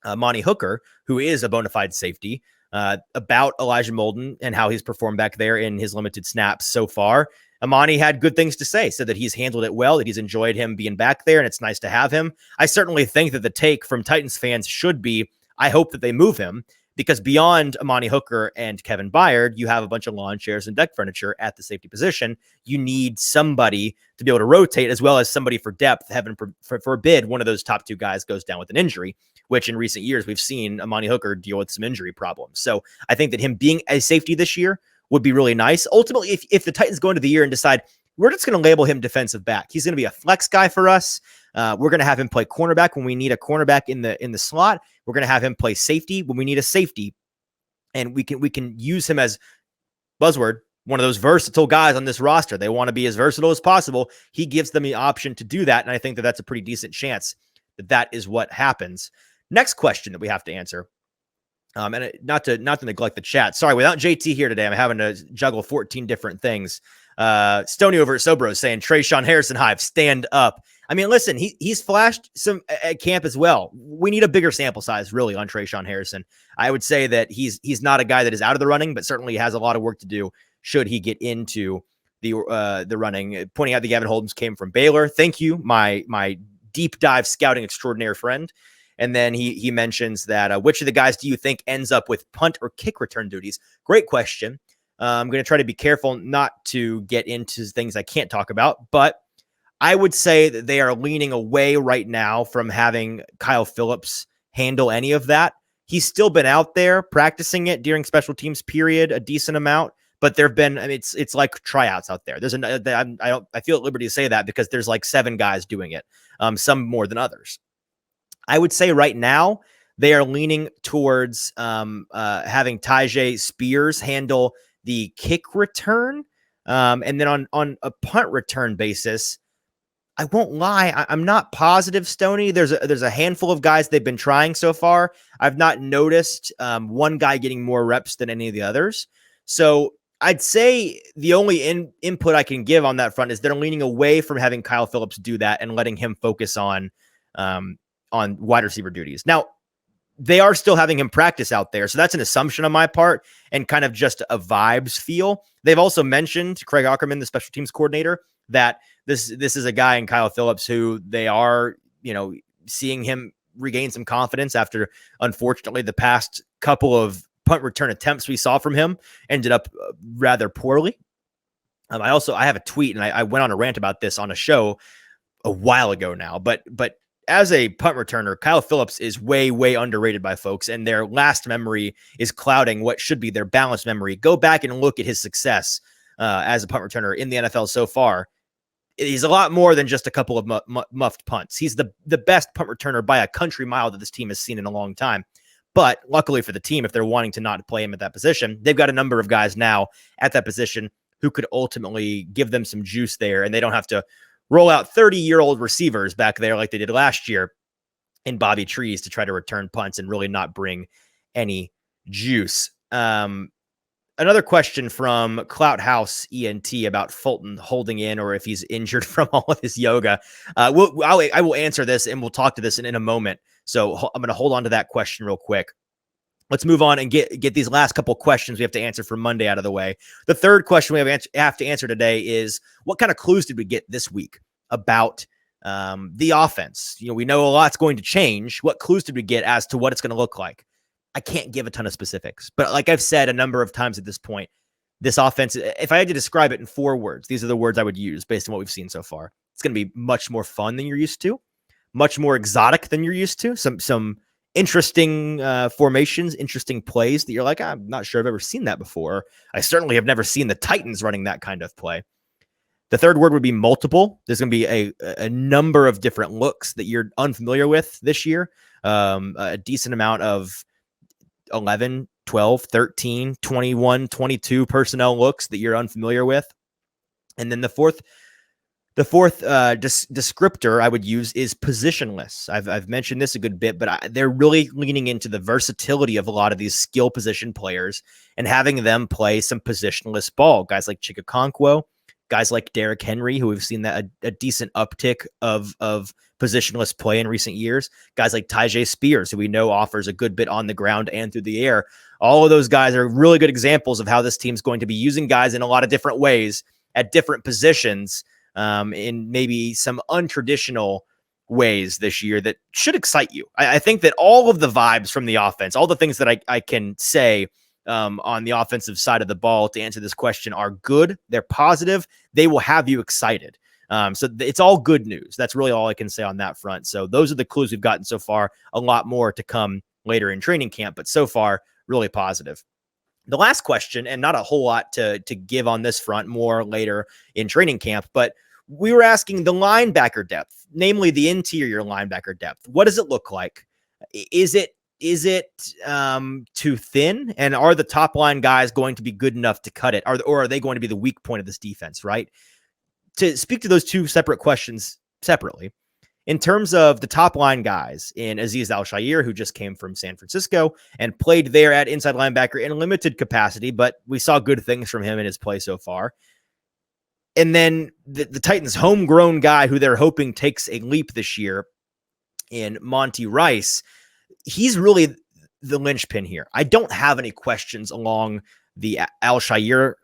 Monty Hooker, who is a bona fide safety, about Elijah Molden and how he's performed back there in his limited snaps so far. Amani had good things to say, said that he's handled it well, that he's enjoyed him being back there, and it's nice to have him. I certainly think that the take from Titans fans should be, I hope that they move him, because beyond Amani Hooker and Kevin Byard, you have a bunch of lawn chairs and deck furniture at the safety position. You need somebody to be able to rotate as well as somebody for depth. Heaven forbid one of those top 2 guys goes down with an injury, which in recent years we've seen Amani Hooker deal with some injury problems. So I think that him being a safety this year would be really nice. Ultimately, if the Titans go into the year and decide we're just going to label him defensive back, he's going to be a flex guy for us. We're going to have him play cornerback when we need a cornerback in the slot. We're going to have him play safety when we need a safety, and we can use him as buzzword, one of those versatile guys on this roster. They want to be as versatile as possible. He gives them the option to do that, and I think that that's a pretty decent chance that is what happens. Next question that we have to answer And not to neglect the chat. Sorry, without JT here today, I'm having to juggle 14 different things. Stoney over at Sobro saying Trayshawn Harrison Hive, stand up. I mean, listen, he's flashed some at camp as well. We need a bigger sample size, really, on Trayshawn Harrison. I would say that he's not a guy that is out of the running, but certainly has a lot of work to do should he get into the running. Pointing out that Gavin Holmes came from Baylor. Thank you, my deep dive scouting extraordinaire friend. And then he mentions that which of the guys do you think ends up with punt or kick return duties? Great question. I'm going to try to be careful not to get into things I can't talk about, but I would say that they are leaning away right now from having Kyle Phillips handle any of that. He's still been out there practicing it during special teams period a decent amount, but there've been, I mean, it's like tryouts out there. I feel at liberty to say that because there's like 7 guys doing it, some more than others. I would say right now they are leaning towards having Tyjae Spears handle the kick return. And then on a punt return basis, I won't lie, I'm not positive, Stoney. There's a handful of guys they've been trying so far. I've not noticed one guy getting more reps than any of the others. So I'd say the only input I can give on that front is they're leaning away from having Kyle Phillips do that and letting him focus on wide receiver duties. Now, they are still having him practice out there. So that's an assumption on my part and kind of just a vibes feel. They've also mentioned Craig Ackerman, the special teams coordinator, that this is a guy in Kyle Phillips who they are, seeing him regain some confidence after, unfortunately, the past couple of punt return attempts we saw from him ended up rather poorly. I have a tweet, and I went on a rant about this on a show a while ago now, but as a punt returner, Kyle Phillips is way, way underrated by folks, and their last memory is clouding what should be their balanced memory. Go back and look at his success as a punt returner in the NFL so far. He's a lot more than just a couple of muffed punts. He's the best punt returner by a country mile that this team has seen in a long time. But luckily for the team, if they're wanting to not play him at that position, they've got a number of guys now at that position who could ultimately give them some juice there, and they don't have to roll out 30-year-old receivers back there like they did last year in Bobby Trees to try to return punts and really not bring any juice. Another question from Clout House ENT about Fulton holding in or if he's injured from all of his yoga. I will answer this, and we'll talk to this in a moment. So I'm going to hold on to that question real quick. Let's move on and get these last couple questions we have to answer for Monday out of the way. The third question we have to answer today is, what kind of clues did we get this week about the offense? We know a lot's going to change. What clues did we get as to what it's going to look like? I can't give a ton of specifics, but like I've said a number of times at this point, this offense, if I had to describe it in 4 words, these are the words I would use based on what we've seen so far. It's going to be much more fun than you're used to, much more exotic than you're used to, some interesting formations, interesting plays that you're like, I'm not sure I've ever seen that before. I certainly have never seen the Titans running that kind of play. The third word would be multiple. There's going to be a number of different looks that you're unfamiliar with this year. A decent amount of 11, 12, 13, 21, 22 personnel looks that you're unfamiliar with. And then the fourth descriptor I would use is positionless. I've mentioned this a good bit, but they're really leaning into the versatility of a lot of these skill position players and having them play some positionless ball. Guys like Chikakonkwo, guys like Derrick Henry, who we've seen that a decent uptick of positionless play in recent years. Guys like Tyjae Spears, who we know offers a good bit on the ground and through the air. All of those guys are really good examples of how this team's going to be using guys in a lot of different ways at different positions, in maybe some untraditional ways this year that should excite you. I think that all of the vibes from the offense, all the things that I can say on the offensive side of the ball to answer this question are good. They're positive. They will have you excited. So it's all good news. That's really all I can say on that front. So those are the clues we've gotten so far. A lot more to come later in training camp, but so far, really positive. The last question, and not a whole lot to give on this front, more later in training camp, but we were asking the linebacker depth, namely the interior linebacker depth. What does it look like? Is it too thin? And are the top line guys going to be good enough to cut it? Or are they going to be the weak point of this defense, right? To speak to those two separate questions separately, In terms of the top line guys in Azeez Al-Shaair, who just came from San Francisco and played there at inside linebacker in limited capacity, but we saw good things from him in his play so far. And then the Titans homegrown guy who they're hoping takes a leap this year in Monty Rice. He's really the linchpin here. I don't have any questions along the Al-Shaair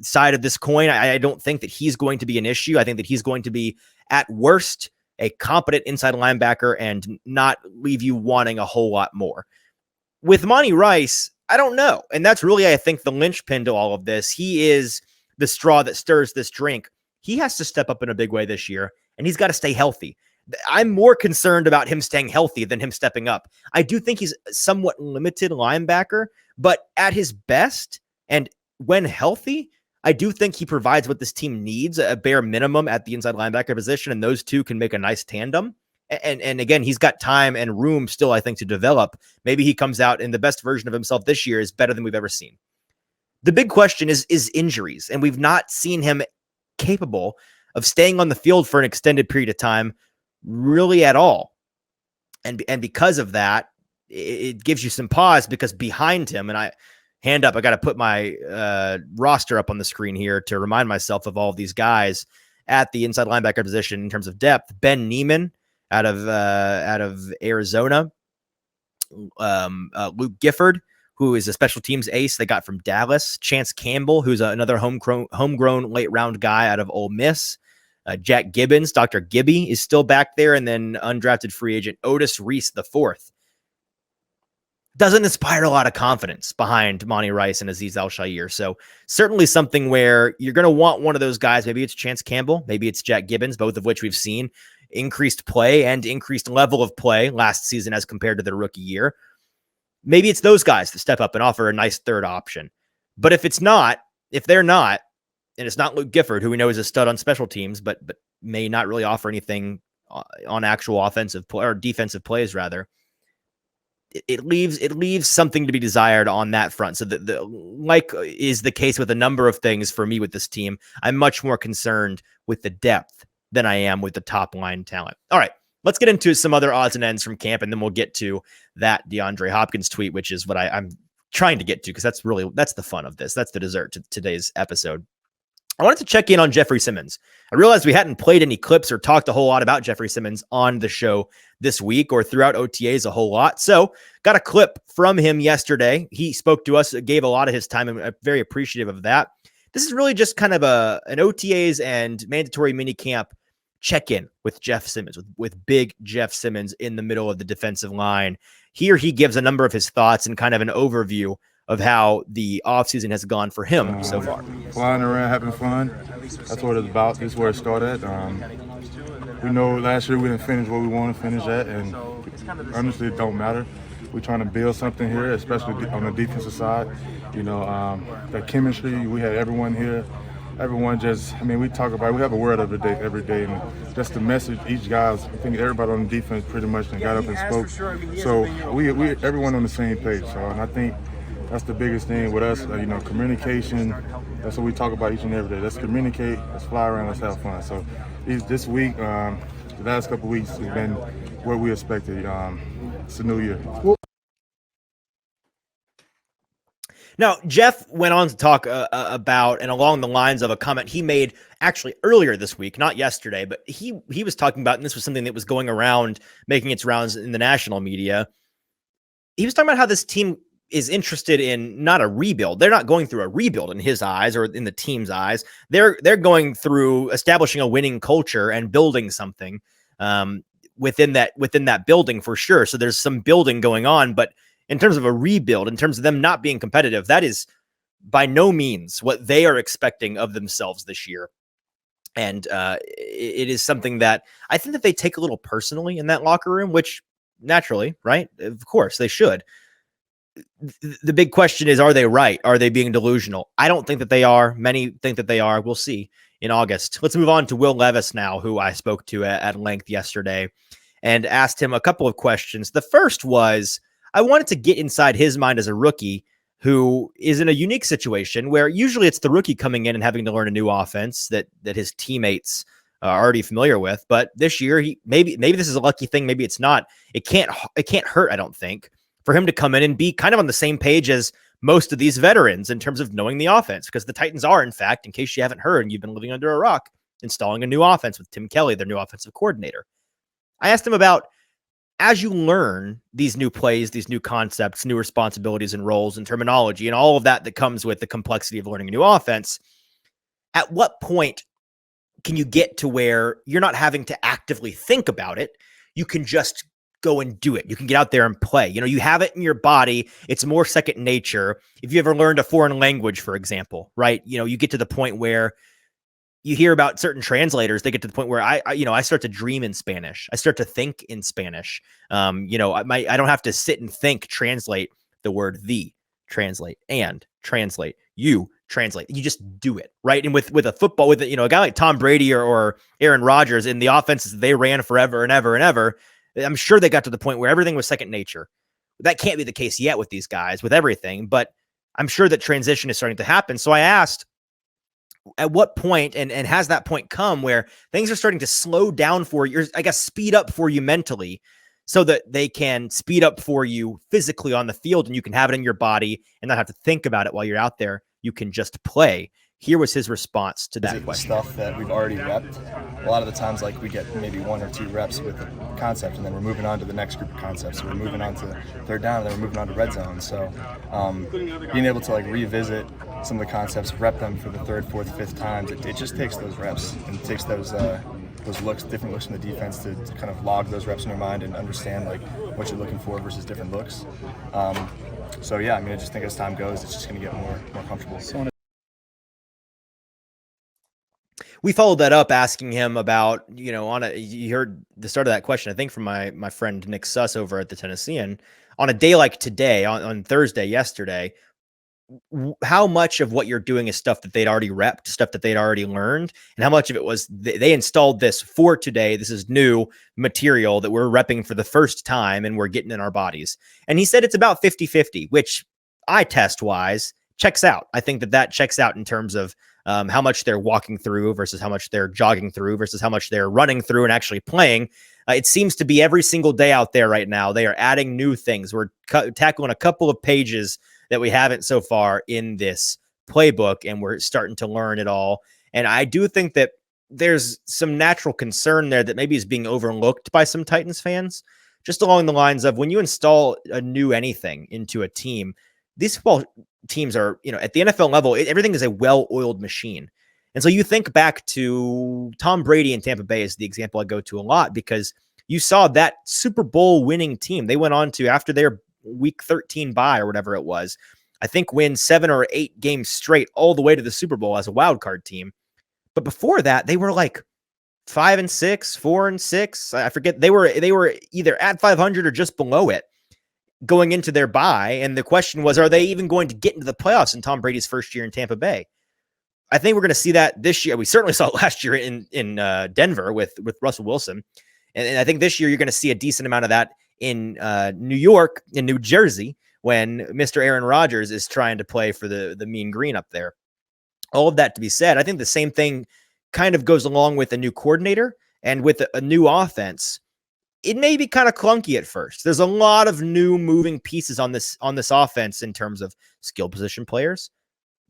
side of this coin. I don't think that he's going to be an issue. I think that he's going to be, at worst, a competent inside linebacker and not leave you wanting a whole lot more. With Monty Rice, I don't know. And that's really, I think, the linchpin to all of this. He is the straw that stirs this drink. He has to step up in a big way this year, and he's got to stay healthy. I'm more concerned about him staying healthy than him stepping up. I do think he's a somewhat limited linebacker, but at his best and when healthy, I do think he provides what this team needs, a bare minimum at the inside linebacker position, and those two can make a nice tandem. And again, he's got time and room still, I think, to develop. Maybe he comes out and the best version of himself this year is better than we've ever seen. The big question is injuries, and we've not seen him capable of staying on the field for an extended period of time really at all. And because of that, it gives you some pause, because behind him, and I got to put my roster up on the screen here to remind myself of all of these guys at the inside linebacker position in terms of depth. Ben Neiman out of Arizona, Luke Gifford, who is a special teams ace they got from Dallas, Chance Campbell, who's another homegrown late round guy out of Ole Miss, Jack Gibbons, Dr. Gibby is still back there, and then undrafted free agent Otis Reese IV. Doesn't inspire a lot of confidence behind Monty Rice and Azeez Al-Shaair. So certainly something where you're going to want one of those guys. Maybe it's Chance Campbell, maybe it's Jack Gibbons, both of which we've seen increased play and increased level of play last season as compared to their rookie year. Maybe it's those guys that step up and offer a nice third option. But if they're not, and it's not Luke Gifford, who we know is a stud on special teams, but may not really offer anything on actual offensive play or defensive plays, rather, it leaves something to be desired on that front. So like is the case with a number of things for me with this team, I'm much more concerned with the depth than I am with the top line talent. All right, let's get into some other odds and ends from camp, and then we'll get to that DeAndre Hopkins tweet, which is what I'm trying to get to, because that's the fun of this. That's the dessert to today's episode. I wanted to check in on Jeffery Simmons. I realized we hadn't played any clips or talked a whole lot about Jeffery Simmons on the show this week or throughout OTAs a whole lot. So got a clip from him yesterday. He spoke to us, gave a lot of his time, and I'm very appreciative of that. This is really just kind of an OTAs and mandatory minicamp check-in with Jeff Simmons, with big Jeff Simmons in the middle of the defensive line. Here he gives a number of his thoughts and kind of an overview of how the offseason has gone for him so far. Flying around, having fun. That's what it's about. This is where it started. We know last year we didn't finish what we want to finish at, and honestly, it don't matter. We're trying to build something here, especially on the defensive side. You know, the chemistry, we had everyone here. Everyone we talk about it. We have a word of the day every day, and just the message each guy's, I think everybody on the defense pretty much got up and spoke. So we everyone on the same page. So, and I think that's the biggest thing with us, communication. That's what we talk about each and every day. Let's communicate, let's fly around, let's have fun. So this week, the last couple of weeks have been what we expected. It's a new year. Now, Jeff went on to talk about and along the lines of a comment he made actually earlier this week, not yesterday, but he was talking about, and this was something that was going around, making its rounds in the national media. He was talking about how this team is interested in not a rebuild. They're not going through a rebuild in his eyes or in the team's eyes. They're going through establishing a winning culture and building something within that building for sure. So there's some building going on, but in terms of a rebuild, in terms of them not being competitive, that is by no means what they are expecting of themselves this year. And it is something that I think that they take a little personally in that locker room, which naturally, right? Of course they should. The big question is, are they right? Are they being delusional? I don't think that they are. Many think that they are. We'll see in August. Let's move on to Will Levis now, who I spoke to at length yesterday and asked him a couple of questions. The first was, I wanted to get inside his mind as a rookie who is in a unique situation where usually it's the rookie coming in and having to learn a new offense that his teammates already familiar with. But this year, maybe this is a lucky thing, maybe it's not. It can't hurt, I don't think, for him to come in and be kind of on the same page as most of these veterans in terms of knowing the offense, because the Titans are, in fact, in case you haven't heard and you've been living under a rock, installing a new offense with Tim Kelly, their new offensive coordinator. I asked him about, as you learn these new plays, these new concepts, new responsibilities and roles and terminology and all of that comes with the complexity of learning a new offense, at what point can you get to where you're not having to actively think about it? You can just go and do it. You can get out there and play. You have it in your body. It's more second nature. If you ever learned a foreign language, for example, right? You get to the point where you hear about certain translators, they get to the point where I start to dream in Spanish. I start to think in Spanish. I don't have to sit and think, translate the word the, translate, and translate, you translate. You just do it, right? And with a football, with a guy like Tom Brady or Aaron Rodgers in the offenses they ran forever and ever and ever, I'm sure they got to the point where everything was second nature. That can't be the case yet with these guys, with everything, but I'm sure that transition is starting to happen. So I asked, at what point, and has that point come where things are starting to slow down for you, I guess speed up for you mentally, so that they can speed up for you physically on the field and you can have it in your body and not have to think about it while you're out there. You can just play. Here was his response to that question. Stuff that we've already repped. A lot of the times, like, we get maybe 1 or 2 reps with the concept, and then we're moving on to the next group of concepts. So we're moving on to third down, and then we're moving on to red zone. So being able to revisit some of the concepts, rep them for the 3rd, 4th, 5th times, it just takes those reps and it takes those looks, different looks from the defense to kind of log those reps in your mind and understand what you're looking for versus different looks. So yeah, I just think as time goes, it's just going to get more comfortable. We followed that up asking him about, you heard the start of that question, I think, from my friend Nick Suss over at the Tennessean. On a day like today, on Thursday, yesterday, how much of what you're doing is stuff that they'd already repped, stuff that they'd already learned, and how much of it was they installed this for today? This is new material that we're repping for the first time and we're getting in our bodies. And he said it's about 50-50, which eye test wise checks out. I think that checks out in terms of how much they're walking through versus how much they're jogging through versus how much they're running through and actually playing. It seems to be every single day out there right now. They are adding new things. We're tackling a couple of pages that we haven't so far in this playbook, and we're starting to learn it all. And I do think that there's some natural concern there that maybe is being overlooked by some Titans fans, just along the lines of when you install a new anything into a team, these football teams are, at the NFL level, everything is a well-oiled machine. And so you think back to Tom Brady in Tampa Bay is the example I go to a lot, because you saw that Super Bowl winning team. They went on to, after their week 13 bye or whatever it was, I think win 7 or 8 games straight all the way to the Super Bowl as a wild card team. But before that, they were like 5-6, 4-6. I forget. They were either at 500 or just below it going into their bye. And the question was, are they even going to get into the playoffs in Tom Brady's first year in Tampa Bay? I think we're going to see that this year. We certainly saw it last year in Denver with Russell Wilson. And I think this year you're going to see a decent amount of that in New York, in New Jersey, when Mr. Aaron Rodgers is trying to play for the mean green up there. All of that to be said, I think the same thing kind of goes along with a new coordinator and with a new offense. It may be kind of clunky at first. There's a lot of new moving pieces on this offense in terms of skill position players,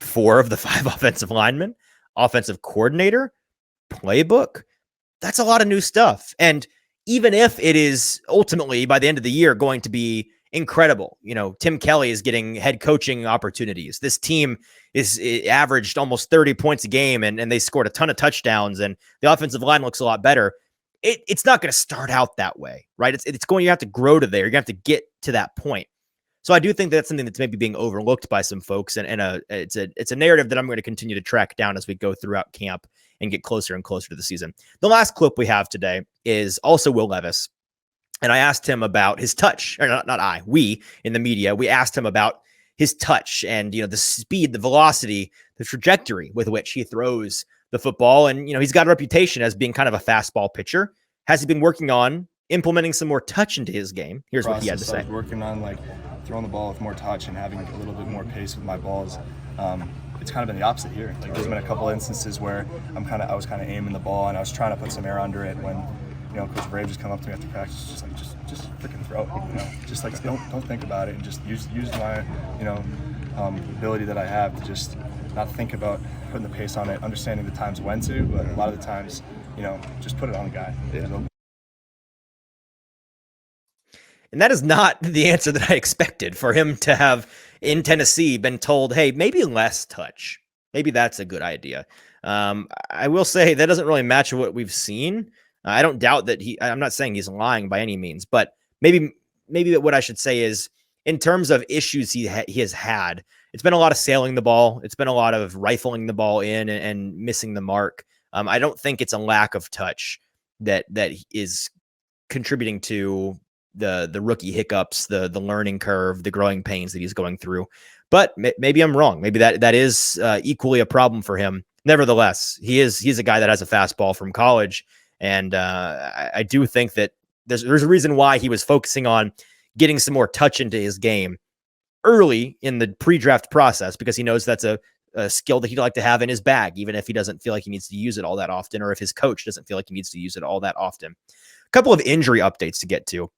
4 of the 5 offensive linemen, offensive coordinator, playbook. That's a lot of new stuff. And even if it is ultimately by the end of the year going to be incredible, Tim Kelly is getting head coaching opportunities. This team is averaged almost 30 points a game and they scored a ton of touchdowns and the offensive line looks a lot better. It's not going to start out that way, right? You have to grow to there. You're going to have to get to that point. So I do think that's something that's maybe being overlooked by some folks. And it's a narrative that I'm going to continue to track down as we go throughout camp and get closer and closer to the season. The last clip we have today is also Will Levis. And I asked him about his touch, or we in the media, we asked him about his touch and, the speed, the velocity, the trajectory with which he throws the football. And, he's got a reputation as being kind of a fastball pitcher. Has he been working on implementing some more touch into his game? Here's what he had to say. I was working on throwing the ball with more touch and having a little bit more pace with my balls. it's kind of been the opposite here. Like there's been a couple instances where I was kind of aiming the ball and I was trying to put some air under it when, you know, Coach Brave just come up to me after practice, just like just freaking throw it, you know, just like don't think about it and just use my, you know, ability that I have to just not think about putting the pace on it, understanding the times when to, but a lot of the times, you know, just put it on the guy. Yeah. And that is not the answer that I expected for him to have in Tennessee been told, hey, maybe less touch. Maybe that's a good idea. I will say that doesn't really match what we've seen. I don't doubt that I'm not saying he's lying by any means, but maybe what I should say is in terms of issues he has had, it's been a lot of sailing the ball. It's been a lot of rifling the ball in and missing the mark. I don't think it's a lack of touch that is contributing to the rookie hiccups, the learning curve, the growing pains that he's going through. But maybe I'm wrong. Maybe that is equally a problem for him. Nevertheless, he's a guy that has a fastball from college. And I do think that there's a reason why he was focusing on getting some more touch into his game early in the pre-draft process, because he knows that's a skill that he'd like to have in his bag, even if he doesn't feel like he needs to use it all that often, or if his coach doesn't feel like he needs to use it all that often. A couple of injury updates to get to.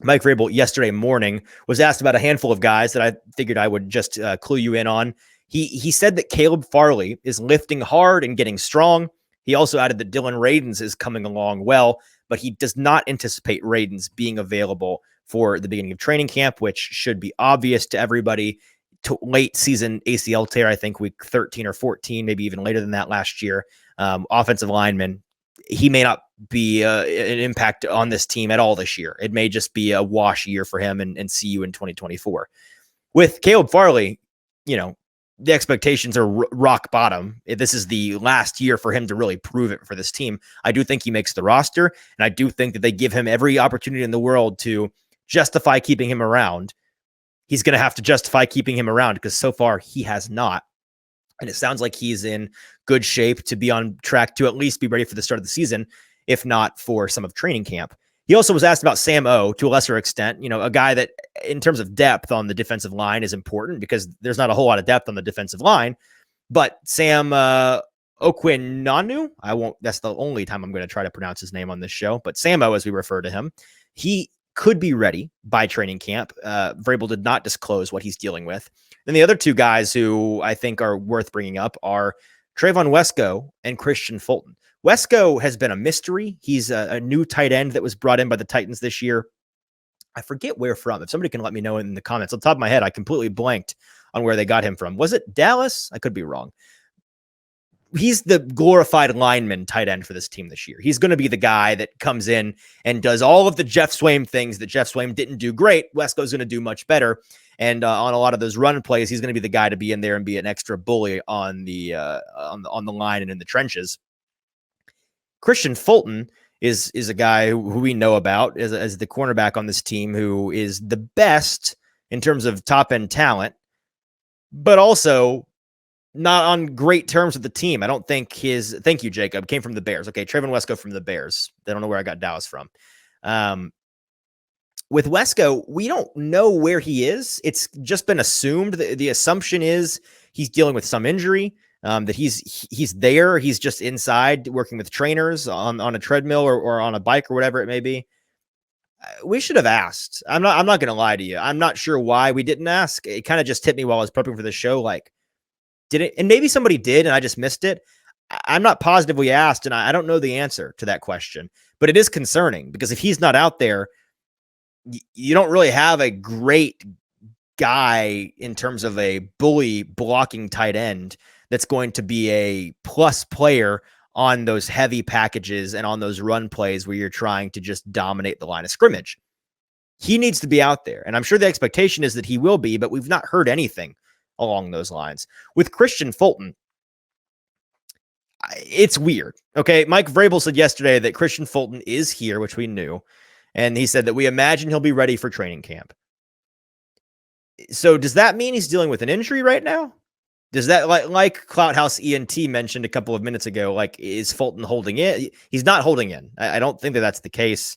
Mike Vrabel yesterday morning was asked about a handful of guys that I figured I would just clue you in on. He said that Caleb Farley is lifting hard and getting strong. He also added that Dylan Radins is coming along well, but he does not anticipate Radins being available for the beginning of training camp, which should be obvious to everybody. Late season ACL tear, I think week 13 or 14, maybe even later than that last year. Offensive lineman. He may not be an impact on this team at all this year. It may just be a wash year for him and see you in 2024. With Caleb Farley, you know, the expectations are rock bottom. This is the last year for him to really prove it for this team. I do think he makes the roster, and I do think that they give him every opportunity in the world to justify keeping him around. He's going to have to justify keeping him around because so far he has not. And it sounds like he's in good shape to be on track to at least be ready for the start of the season, if not for some of training camp. He also was asked about Sam O to a lesser extent, you know, a guy that in terms of depth on the defensive line is important because there's not a whole lot of depth on the defensive line. But Sam Okwinonu, that's the only time I'm going to try to pronounce his name on this show, but Sam O, as we refer to him, he could be ready by training camp. Vrabel did not disclose what he's dealing with. Then the other two guys who I think are worth bringing up are Trayvon Wesco and Christian Fulton. Wesco has been a mystery. He's a new tight end that was brought in by the Titans this year. I forget where from. If somebody can let me know in the comments. On the top of my head, I completely blanked on where they got him from. Was it Dallas? I could be wrong. He's the glorified lineman tight end for this team this year. He's going to be the guy that comes in and does all of the Jeff Swaim things that Jeff Swaim didn't do great. Wesco's going to do much better. And on a lot of those run plays, he's going to be the guy to be in there and be an extra bully on the line and in the trenches. Christian Fulton is a guy who we know about as the cornerback on this team, who is the best in terms of top end talent, but also not on great terms with the team. I don't think thank you, Jacob, came from the Bears. Okay, Trayvon Wesco from the Bears. I don't know where I got Dallas from. With Wesco, we don't know where he is. It's just been assumed. The assumption is he's dealing with some injury, that he's there. He's just inside working with trainers on a treadmill or on a bike or whatever it may be. We should have asked. I'm not going to lie to you. I'm not sure why we didn't ask. It kind of just hit me while I was prepping for the show. Like, did it? And maybe somebody did, and I just missed it. I'm not positive we asked, and I don't know the answer to that question. But it is concerning because if he's not out there, you don't really have a great guy in terms of a bully blocking tight end that's going to be a plus player on those heavy packages and on those run plays where you're trying to just dominate the line of scrimmage. He needs to be out there, and I'm sure the expectation is that he will be, but we've not heard anything along those lines. With Christian Fulton, it's weird. Okay, Mike Vrabel said yesterday that Christian Fulton is here, which we knew. And he said that we imagine he'll be ready for training camp. So does that mean he's dealing with an injury right now? Does that, like Clouthouse ENT mentioned a couple of minutes ago, like, is Fulton holding in? He's not holding in. I don't think that that's the case.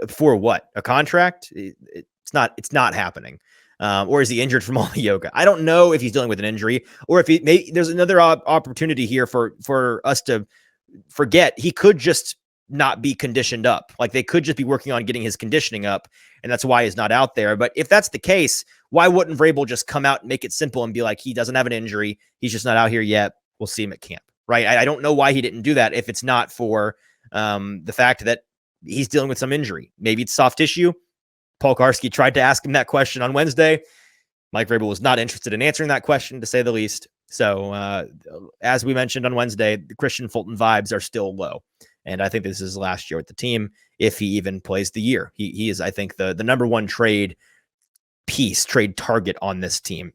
For what? A contract? It's not happening. Or is he injured from all the yoga? I don't know if he's dealing with an injury or if there's another opportunity here for us to forget. He could just not be conditioned up. Like they could just be working on getting his conditioning up, and that's why he's not out there. But if that's the case, why wouldn't Vrabel just come out and make it simple and be like, he doesn't have an injury, he's just not out here yet, we'll see him at camp, right? I don't know why he didn't do that if it's not for the fact that he's dealing with some injury. Maybe it's soft tissue. Paul Karski tried to ask him that question on Wednesday. Mike Vrabel was not interested in answering that question, to say the least. So as we mentioned on Wednesday, the Christian Fulton vibes are still low. And I think this is his last year with the team, if he even plays the year. He is, I think, the number one trade target on this team.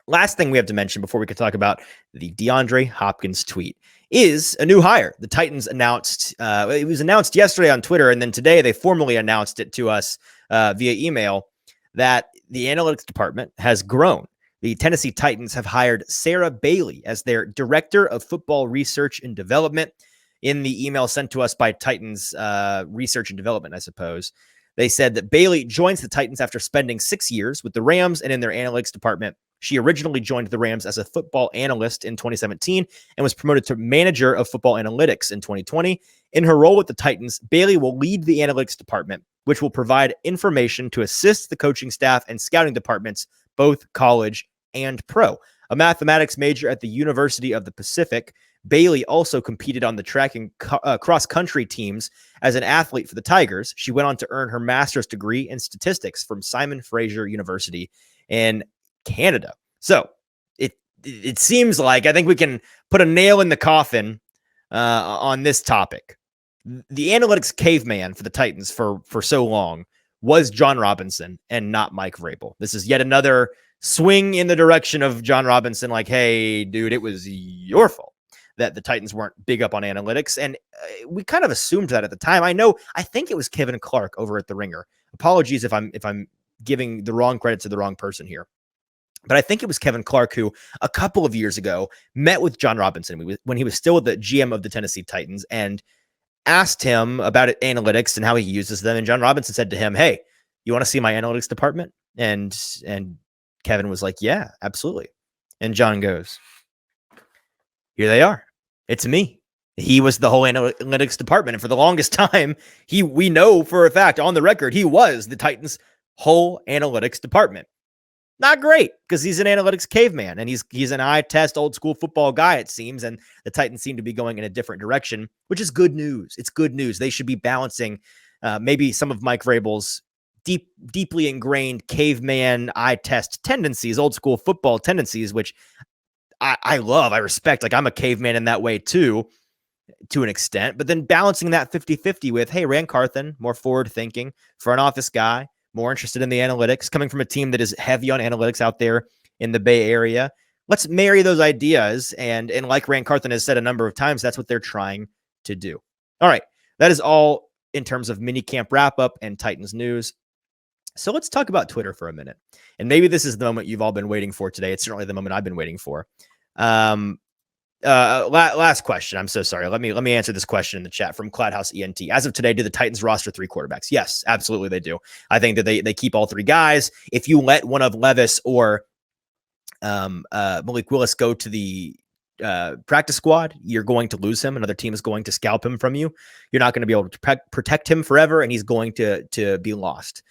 Last thing we have to mention before we can talk about the DeAndre Hopkins tweet is a new hire. The Titans announced, it was announced yesterday on Twitter, and then today they formally announced it to us via email that the analytics department has grown. The Tennessee Titans have hired Sarah Bailey as their Director of Football Research and Development. In the email sent to us by Titans Research and Development, I suppose, they said that Bailey joins the Titans after spending 6 years with the Rams and in their analytics department. She originally joined the Rams as a football analyst in 2017 and was promoted to manager of football analytics in 2020. In her role with the Titans, Bailey will lead the analytics department, which will provide information to assist the coaching staff and scouting departments, both college and pro. A mathematics major at the University of the Pacific, Bailey also competed on the track and cross-country teams as an athlete for the Tigers. She went on to earn her master's degree in statistics from Simon Fraser University in Canada. So it seems like I think we can put a nail in the coffin on this topic. The analytics caveman for the Titans for so long was John Robinson and not Mike Vrabel. This is yet another swing in the direction of John Robinson, like, hey, dude, it was your fault that the Titans weren't big up on analytics. And we kind of assumed that at the time. I think it was Kevin Clark over at The Ringer. Apologies if I'm giving the wrong credit to the wrong person here. But I think it was Kevin Clark who a couple of years ago met with John Robinson when he was still the GM of the Tennessee Titans and asked him about analytics and how he uses them. And John Robinson said to him, hey, you want to see my analytics department? And Kevin was like, yeah, absolutely. And John goes, here they are. It's me. He was the whole analytics department. And for the longest time, we know for a fact on the record, he was the Titans' whole analytics department. Not great, because he's an analytics caveman and he's an eye test old school football guy, it seems. And the Titans seem to be going in a different direction, which is good news. It's good news. They should be balancing maybe some of Mike Vrabel's deeply ingrained caveman eye test tendencies, old school football tendencies, which I love, I respect. Like, I'm a caveman in that way too, to an extent, but then balancing that 50-50 with, hey, Rand Carthen, more forward thinking, front office guy, more interested in the analytics, coming from a team that is heavy on analytics out there in the Bay Area. Let's marry those ideas. And like Rand Carthen has said a number of times, that's what they're trying to do. All right. That is all in terms of minicamp wrap up and Titans news. So let's talk about Twitter for a minute. And maybe this is the moment you've all been waiting for today. It's certainly the moment I've been waiting for. Last question. I'm so sorry. Let me answer this question in the chat from Cloudhouse ENT. As of today, do the Titans roster 3 quarterbacks? Yes, absolutely they do. I think that they keep all 3 guys. If you let one of Levis or Malik Willis go to the practice squad, you're going to lose him. Another team is going to scalp him from you. You're not going to be able to protect him forever, and he's going to be lost.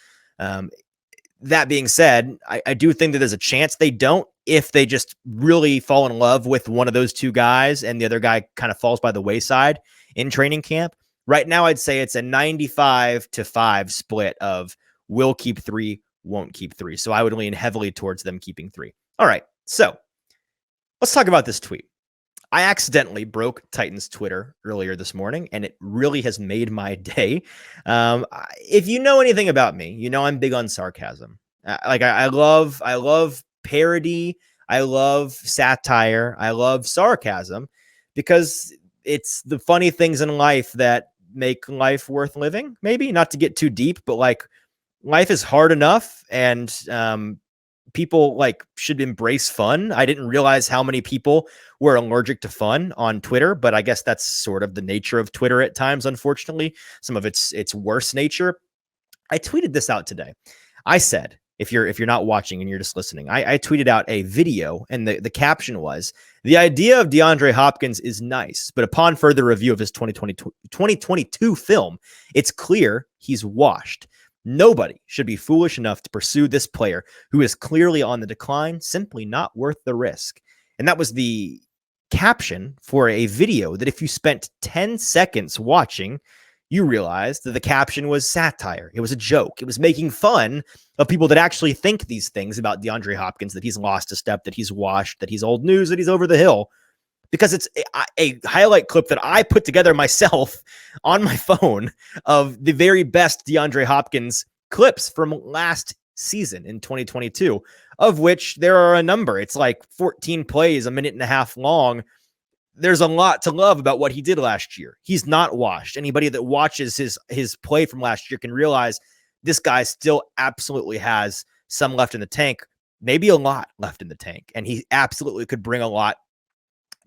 That being said, I do think that there's a chance they don't, if they just really fall in love with one of those 2 guys and the other guy kind of falls by the wayside in training camp. Right now, I'd say it's a 95-5 split of will keep 3, won't keep 3. So I would lean heavily towards them keeping 3. All right. So let's talk about this tweet. I accidentally broke Titans Twitter earlier this morning, and it really has made my day. If you know anything about me, you know I'm big on sarcasm. I love parody. I love satire. I love sarcasm because it's the funny things in life that make life worth living. Maybe not to get too deep, but like life is hard enough, and people should embrace fun. I didn't realize how many people were allergic to fun on Twitter, but I guess that's sort of the nature of Twitter at times. Unfortunately, some of its worse nature. I tweeted this out today. I said, if you're not watching and you're just listening, I tweeted out a video, and the caption was, "The idea of DeAndre Hopkins is nice, but upon further review of his 2022 film, it's clear he's washed. Nobody should be foolish enough to pursue this player who is clearly on the decline, simply not worth the risk." And that was the caption for a video that if you spent 10 seconds watching, you realized that the caption was satire. It was a joke. It was making fun of people that actually think these things about DeAndre Hopkins, that he's lost a step, that he's washed, that he's old news, that he's over the hill, because it's a highlight clip that I put together myself on my phone of the very best DeAndre Hopkins clips from last season in 2022, of which there are a number. It's like 14 plays, a minute and a half long. There's a lot to love about what he did last year. He's not washed. Anybody that watches his play from last year can realize this guy still absolutely has some left in the tank, maybe a lot left in the tank, and he absolutely could bring a lot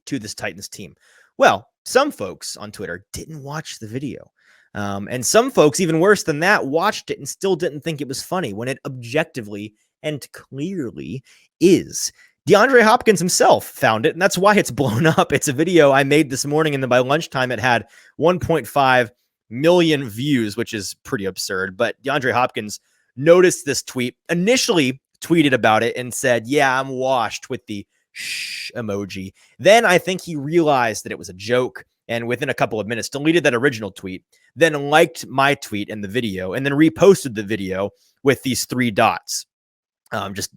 to this Titans team. Well, some folks on Twitter didn't watch the video. And some folks, even worse than that, watched it and still didn't think it was funny when it objectively and clearly is. DeAndre Hopkins himself found it, and that's why it's blown up. It's a video I made this morning, and then by lunchtime, it had 1.5 million views, which is pretty absurd. But DeAndre Hopkins noticed this tweet, initially tweeted about it, and said, "Yeah, I'm washed," with the shh emoji. Then I think he realized that it was a joke, and within a couple of minutes, deleted that original tweet, then liked my tweet and the video, and then reposted the video with these 3 dots. Just ...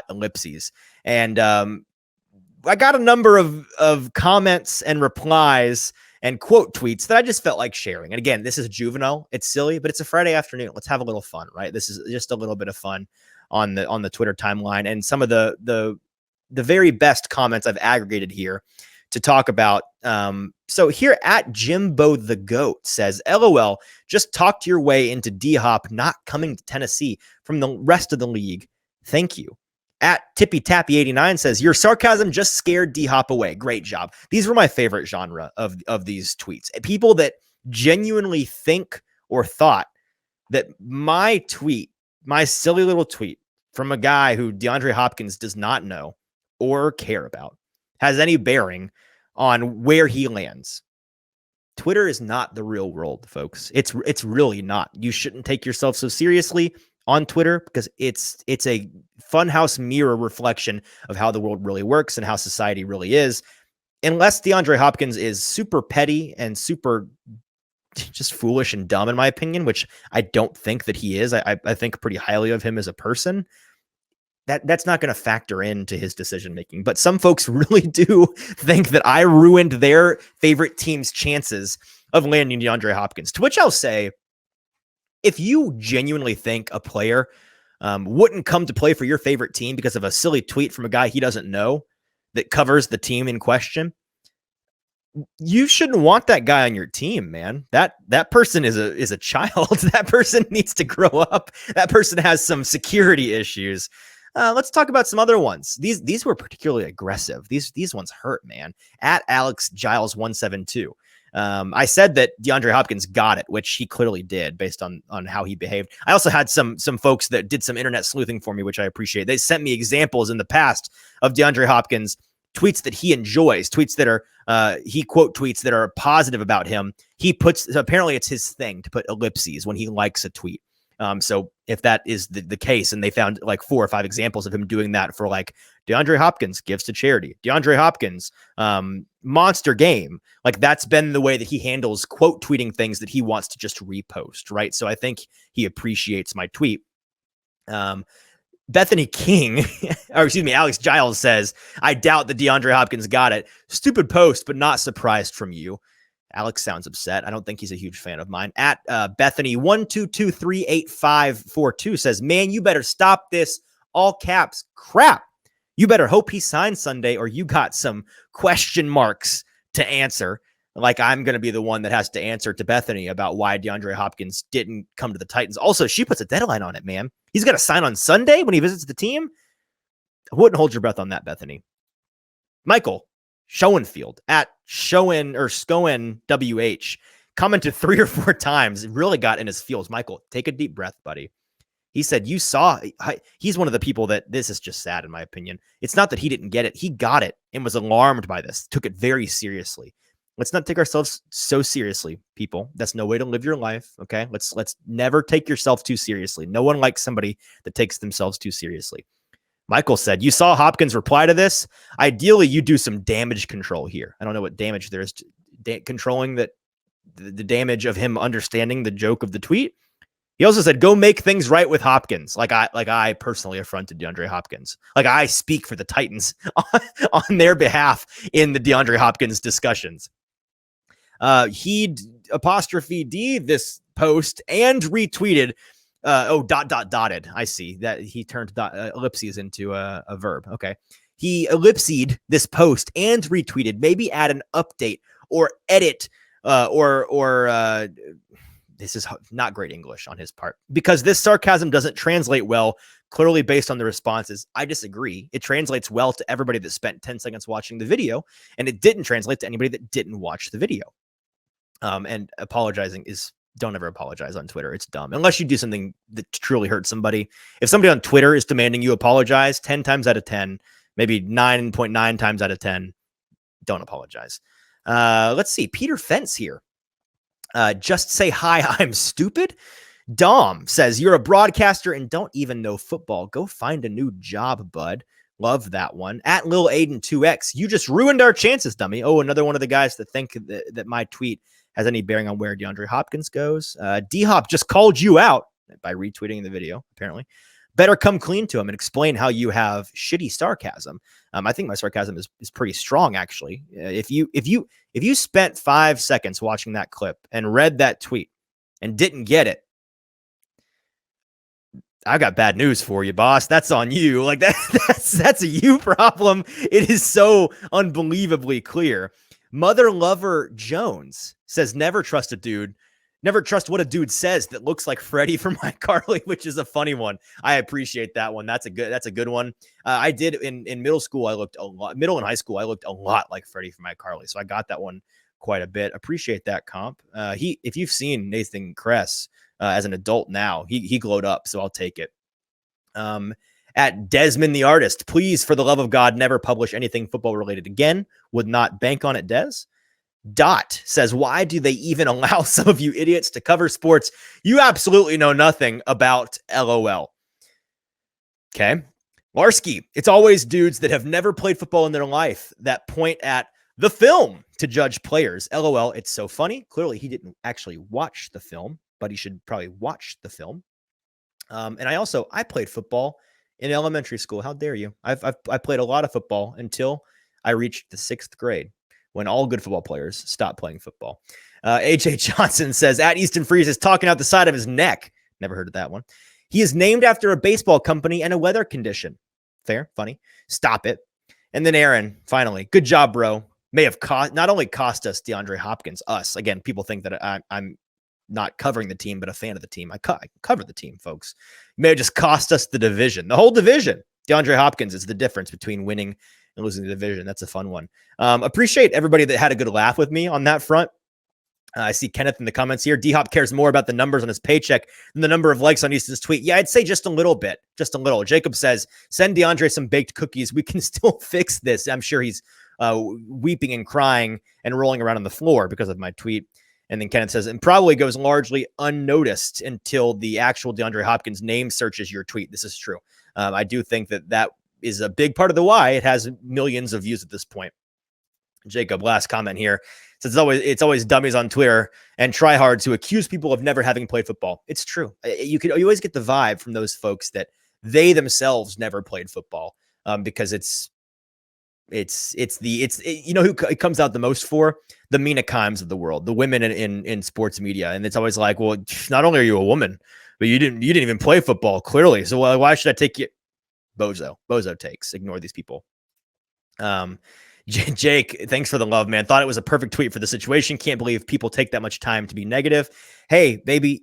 ellipses. And I got a number of comments and replies and quote tweets that I just felt like sharing. And again, this is juvenile. It's silly, but it's a Friday afternoon. Let's have a little fun, right? This is just a little bit of fun on the Twitter timeline. And some of the very best comments I've aggregated here to talk about. So here at Jimbo the Goat says, "LOL, just talked your way into DHop not coming to Tennessee from the rest of the league. Thank you." At Tippy Tappy 89 says, "Your sarcasm just scared DHop away. Great job." These were my favorite genre of these tweets. People that genuinely think or thought that my tweet, my silly little tweet from a guy who DeAndre Hopkins does not know or care about, has any bearing on where he lands. Twitter is not the real world, folks. It's really not. You shouldn't take yourself so seriously on Twitter, because it's a funhouse mirror reflection of how the world really works and how society really is. Unless DeAndre Hopkins is super petty and super just foolish and dumb, in my opinion, which I don't think that he is. I think pretty highly of him as a person. That's not going to factor into his decision making. But some folks really do think that I ruined their favorite team's chances of landing DeAndre Hopkins. To which I'll say, if you genuinely think a player wouldn't come to play for your favorite team because of a silly tweet from a guy he doesn't know that covers the team in question, you shouldn't want that guy on your team, man. That person is a child. That person needs to grow up. That person has some security issues. Let's talk about some other ones. These were particularly aggressive. These ones hurt, man. At Alex Giles 172. I said that DeAndre Hopkins got it, which he clearly did based on how he behaved. I also had some folks that did some internet sleuthing for me, which I appreciate. They sent me examples in the past of DeAndre Hopkins tweets that he enjoys, tweets that are he quote tweets that are positive about him. He puts, apparently it's his thing to put ellipses when he likes a tweet. So if that is the case, and they found like 4 or 5 examples of him doing that for like DeAndre Hopkins gives to charity, DeAndre Hopkins, monster game, like that's been the way that he handles quote tweeting things that he wants to just repost. Right. So I think he appreciates my tweet. Bethany King, or excuse me, Alex Giles says, "I doubt that DeAndre Hopkins got it. Stupid post, but not surprised from you." Alex sounds upset. I don't think he's a huge fan of mine. At Bethany 122385542 says, "Man, you better stop this all caps crap. You better hope he signs Sunday, or you got some question marks to answer." Like I'm going to be the one that has to answer to Bethany about why DeAndre Hopkins didn't come to the Titans. Also, she puts a deadline on it, man. He's got to sign on Sunday when he visits the team. I wouldn't hold your breath on that, Bethany. Michael Schoenfield at Schoen WH commented 3 or 4 times. It really got in his feels. Michael, take a deep breath, buddy. He said, he's one of the people that this is just sad, in my opinion. It's not that he didn't get it. He got it and was alarmed by this, took it very seriously. Let's not take ourselves so seriously, people. That's no way to live your life. Okay. Let's never take yourself too seriously. No one likes somebody that takes themselves too seriously. Michael said, you saw Hopkins reply to this. Ideally, you do some damage control here. I don't know what damage there is. Controlling the damage of him understanding the joke of the tweet. He also said, go make things right with Hopkins. Like I personally affronted DeAndre Hopkins. Like I speak for the Titans on their behalf in the DeAndre Hopkins discussions. He apostrophe D this post and retweeted. Dotted. I see that he turned ellipses into a verb. Okay. He ellipsed this post and retweeted, maybe add an update or edit or this is not great English on his part, because this sarcasm doesn't translate well, clearly based on the responses. I disagree. It translates well to everybody that spent 10 seconds watching the video, and it didn't translate to anybody that didn't watch the video. And apologizing don't ever apologize on Twitter. It's dumb. Unless you do something that truly hurts somebody. If somebody on Twitter is demanding you apologize 10 times out of 10, maybe 9.9 times out of 10, don't apologize. Let's see. Peter Fence here. Just say hi, I'm stupid. Dom says, you're a broadcaster and don't even know football. Go find a new job, bud. Love that one. At Lil Aiden 2X, you just ruined our chances, dummy. Oh, another one of the guys that think that my tweet has any bearing on where DeAndre Hopkins goes. DHop just called you out by retweeting the video, apparently. Better come clean to him and explain how you have shitty sarcasm. I think my sarcasm is pretty strong, actually. If you spent 5 seconds watching that clip and read that tweet and didn't get it, I got bad news for you, boss. That's on you. Like that's a you problem. It is so unbelievably clear. Mother Lover Jones says, never trust a dude. Never trust what a dude says that looks like Freddie from iCarly, which is a funny one. I appreciate that one. That's a good one. I did in middle school. Middle and high school, I looked a lot like Freddie from iCarly. So I got that one quite a bit. Appreciate that comp. If you've seen Nathan Kress as an adult now, he glowed up. So I'll take it. At Desmond the Artist, please, for the love of God, never publish anything football related again. Would not bank on it, Des. Dot says, why do they even allow some of you idiots to cover sports? You absolutely know nothing about LOL. Okay. Larsky, it's always dudes that have never played football in their life that point at the film to judge players. LOL, it's so funny. Clearly, he didn't actually watch the film, but he should probably watch the film. And I played football in elementary school. How dare you? I played a lot of football until I reached the 6th grade, when all good football players stop playing football. AJ Johnson says, at Easton Freeze is talking out the side of his neck. Never heard of that one. He is named after a baseball company and a weather condition. Fair, funny. Stop it. And then Aaron, finally, good job, bro. May have not only cost us DeAndre Hopkins, us. Again, people think that I'm not covering the team, but a fan of the team. I cover the team, folks. May have just cost us the division, the whole division. DeAndre Hopkins is the difference between winning and losing the division. That's a fun one. Appreciate everybody that had a good laugh with me on that front. I see Kenneth in the comments here. DHop cares more about the numbers on his paycheck than the number of likes on Easton's tweet. Yeah, I'd say just a little bit. Just a little. Jacob says, send DeAndre some baked cookies. We can still fix this. I'm sure he's weeping and crying and rolling around on the floor because of my tweet. And then Kenneth says, and probably goes largely unnoticed until the actual DeAndre Hopkins name searches your tweet. This is true. I do think that is a big part of the why it has millions of views at this point. Jacob, last comment here, says it's always dummies on Twitter and tryhards who accuse people of never having played football. It's true. You always get the vibe from those folks that they themselves never played football, because it's you know who it comes out the most for? The MINICAMs of the world, the women in sports media. And it's always like, well, not only are you a woman, but you didn't even play football, clearly. So why should I take you? Bozo takes. Ignore these people. Jake, thanks for the love, man. Thought it was a perfect tweet for the situation. Can't believe people take that much time to be negative. Hey, baby,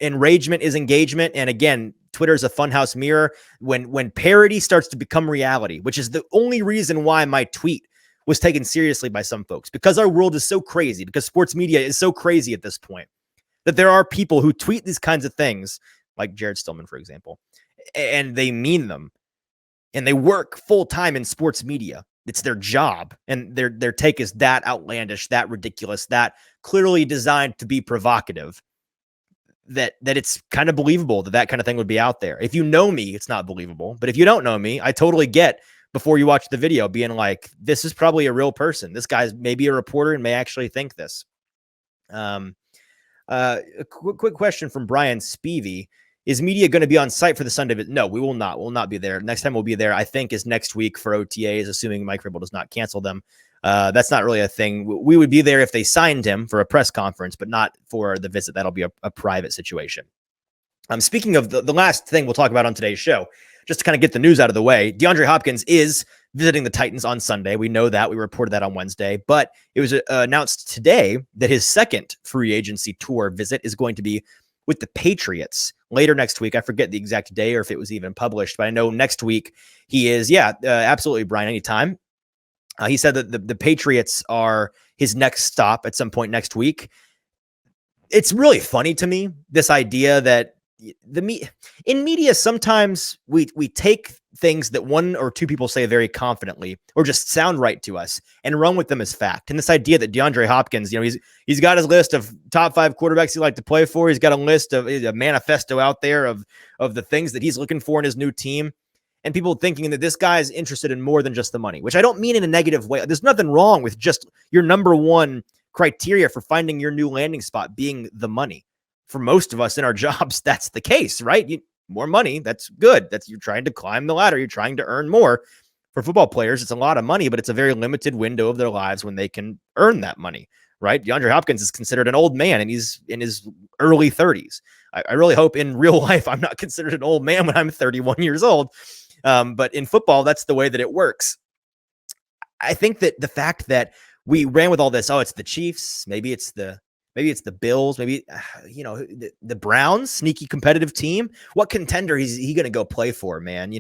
enragement is engagement. And again, Twitter is a funhouse mirror. When parody starts to become reality, which is the only reason why my tweet was taken seriously by some folks, because our world is so crazy, because sports media is so crazy at this point, that there are people who tweet these kinds of things like Jared Stillman, for example, and they mean them, and they work full time in sports media. It's their job, and their take is that outlandish, that ridiculous, that clearly designed to be provocative, that it's kind of believable that kind of thing would be out there. If you know me, it's not believable. But if you don't know me, I totally get, before you watch the video, being like, this is probably a real person. This guy's maybe a reporter and may actually think this. A quick question from Brian Spivey. Is media going to be on site for the Sunday? No, we will not. We'll not be there. Next time we'll be there, I think, is next week for OTAs, assuming Mike Vrabel does not cancel them. That's not really a thing. We would be there if they signed him for a press conference, but not for the visit. That'll be a private situation. Speaking of the last thing we'll talk about on today's show, just to kind of get the news out of the way, DeAndre Hopkins is visiting the Titans on Sunday. We know that. We reported that on Wednesday, but it was announced today that his second free agency tour visit is going to be with the Patriots later next week. I forget the exact day or if it was even published, but I know next week he is. Absolutely, Brian, anytime. He said that the Patriots are his next stop at some point next week. It's really funny to me, this idea that in media, sometimes we take things that one or two people say very confidently or just sound right to us and run with them as fact. And this idea that DeAndre Hopkins, he's got his list of top 5 quarterbacks he'd like to play for. He's got a list of a manifesto out there of the things that he's looking for in his new team. And people thinking that this guy is interested in more than just the money, which I don't mean in a negative way. There's nothing wrong with just your number one criteria for finding your new landing spot being the money. For most of us in our jobs, that's the case, right? More money, that's good. You're trying to climb the ladder. You're trying to earn more. For football players, it's a lot of money, but it's a very limited window of their lives when they can earn that money, right? DeAndre Hopkins is considered an old man, and he's in his early 30s. I really hope in real life I'm not considered an old man when I'm 31 years old. But in football, that's the way that it works. I think that the fact that we ran with all this, it's the Chiefs, maybe it's the Bills, maybe, the Browns, sneaky competitive team. What contender is he going to go play for, man?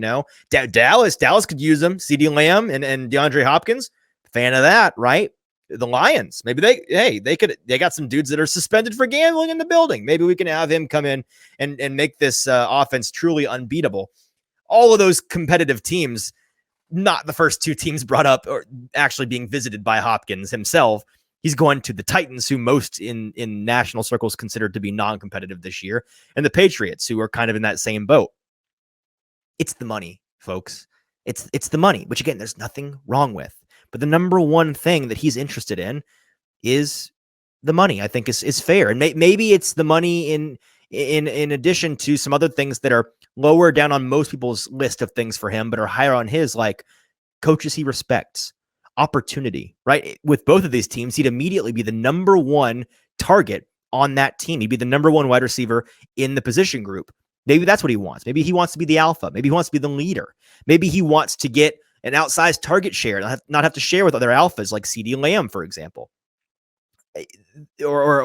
Dallas could use him. CeeDee Lamb and DeAndre Hopkins, fan of that, right? The Lions, maybe they got some dudes that are suspended for gambling in the building. Maybe we can have him come in and make this offense truly unbeatable. All of those competitive teams, not the first 2 teams brought up or actually being visited by Hopkins himself. He's going to the Titans, who most in national circles considered to be non-competitive this year, and the Patriots, who are kind of in that same boat. It's the money, folks. It's the money, which again, there's nothing wrong with. But the number one thing that he's interested in is the money. I think is fair, and maybe it's the money in addition to some other things that are lower down on most people's list of things for him, but are higher on his, like coaches he respects. Opportunity, right? With both of these teams, he'd immediately be the number one target on that team. He'd be the number one wide receiver in the position group. Maybe that's what he wants. Maybe he wants to be the alpha. Maybe he wants to be the leader. Maybe he wants to get an outsized target share, not have to share with other alphas like CeeDee Lamb, for example, or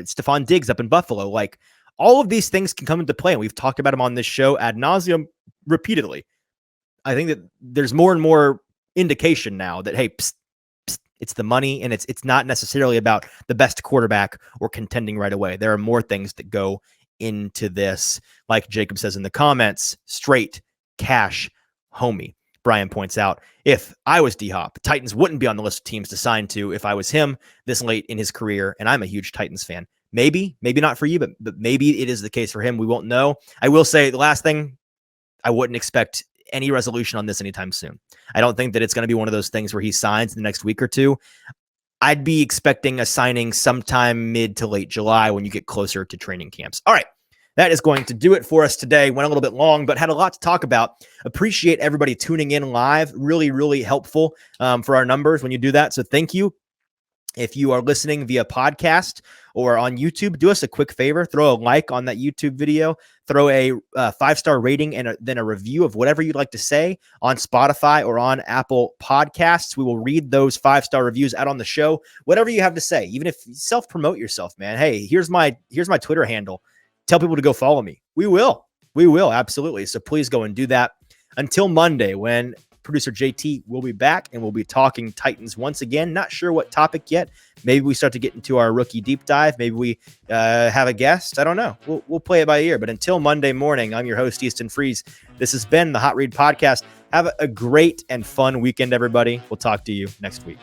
Stephon Diggs up in Buffalo. Like, all of these things can come into play, and we've talked about them on this show ad nauseum repeatedly. I think that there's more and more indication now that, hey, it's the money, and it's not necessarily about the best quarterback or contending right away. There are more things that go into this. Like Jacob says in the comments, straight cash, homie. Brian points out, if I was DHop, Titans wouldn't be on the list of teams to sign to if I was him this late in his career, and I'm a huge Titans fan. Maybe not for you, but maybe it is the case for him. We won't know. I will say the last thing, I wouldn't expect any resolution on this anytime soon. I don't think that it's going to be one of those things where he signs in the next week or two. I'd be expecting a signing sometime mid to late July when you get closer to training camps. All right. That is going to do it for us today. Went a little bit long, but had a lot to talk about. Appreciate everybody tuning in live. Really, really helpful for our numbers when you do that. So thank you. If you are listening via podcast or on YouTube, do us a quick favor. Throw a like on that YouTube video. Throw a 5-star rating and then a review of whatever you'd like to say on Spotify or on Apple Podcasts. We will read those 5-star reviews out on the show. Whatever you have to say, even if you self-promote yourself, man. Hey, here's my Twitter handle. Tell people to go follow me. We will. Absolutely. So please go and do that. Until Monday, when Producer JT will be back, and we'll be talking Titans once again. Not sure what topic yet. Maybe we start to get into our rookie deep dive. Maybe we have a guest. I don't know. We'll play it by ear. But until Monday morning, I'm your host, Easton Freeze. This has been the Hot Read Podcast. Have a great and fun weekend, everybody. We'll talk to you next week.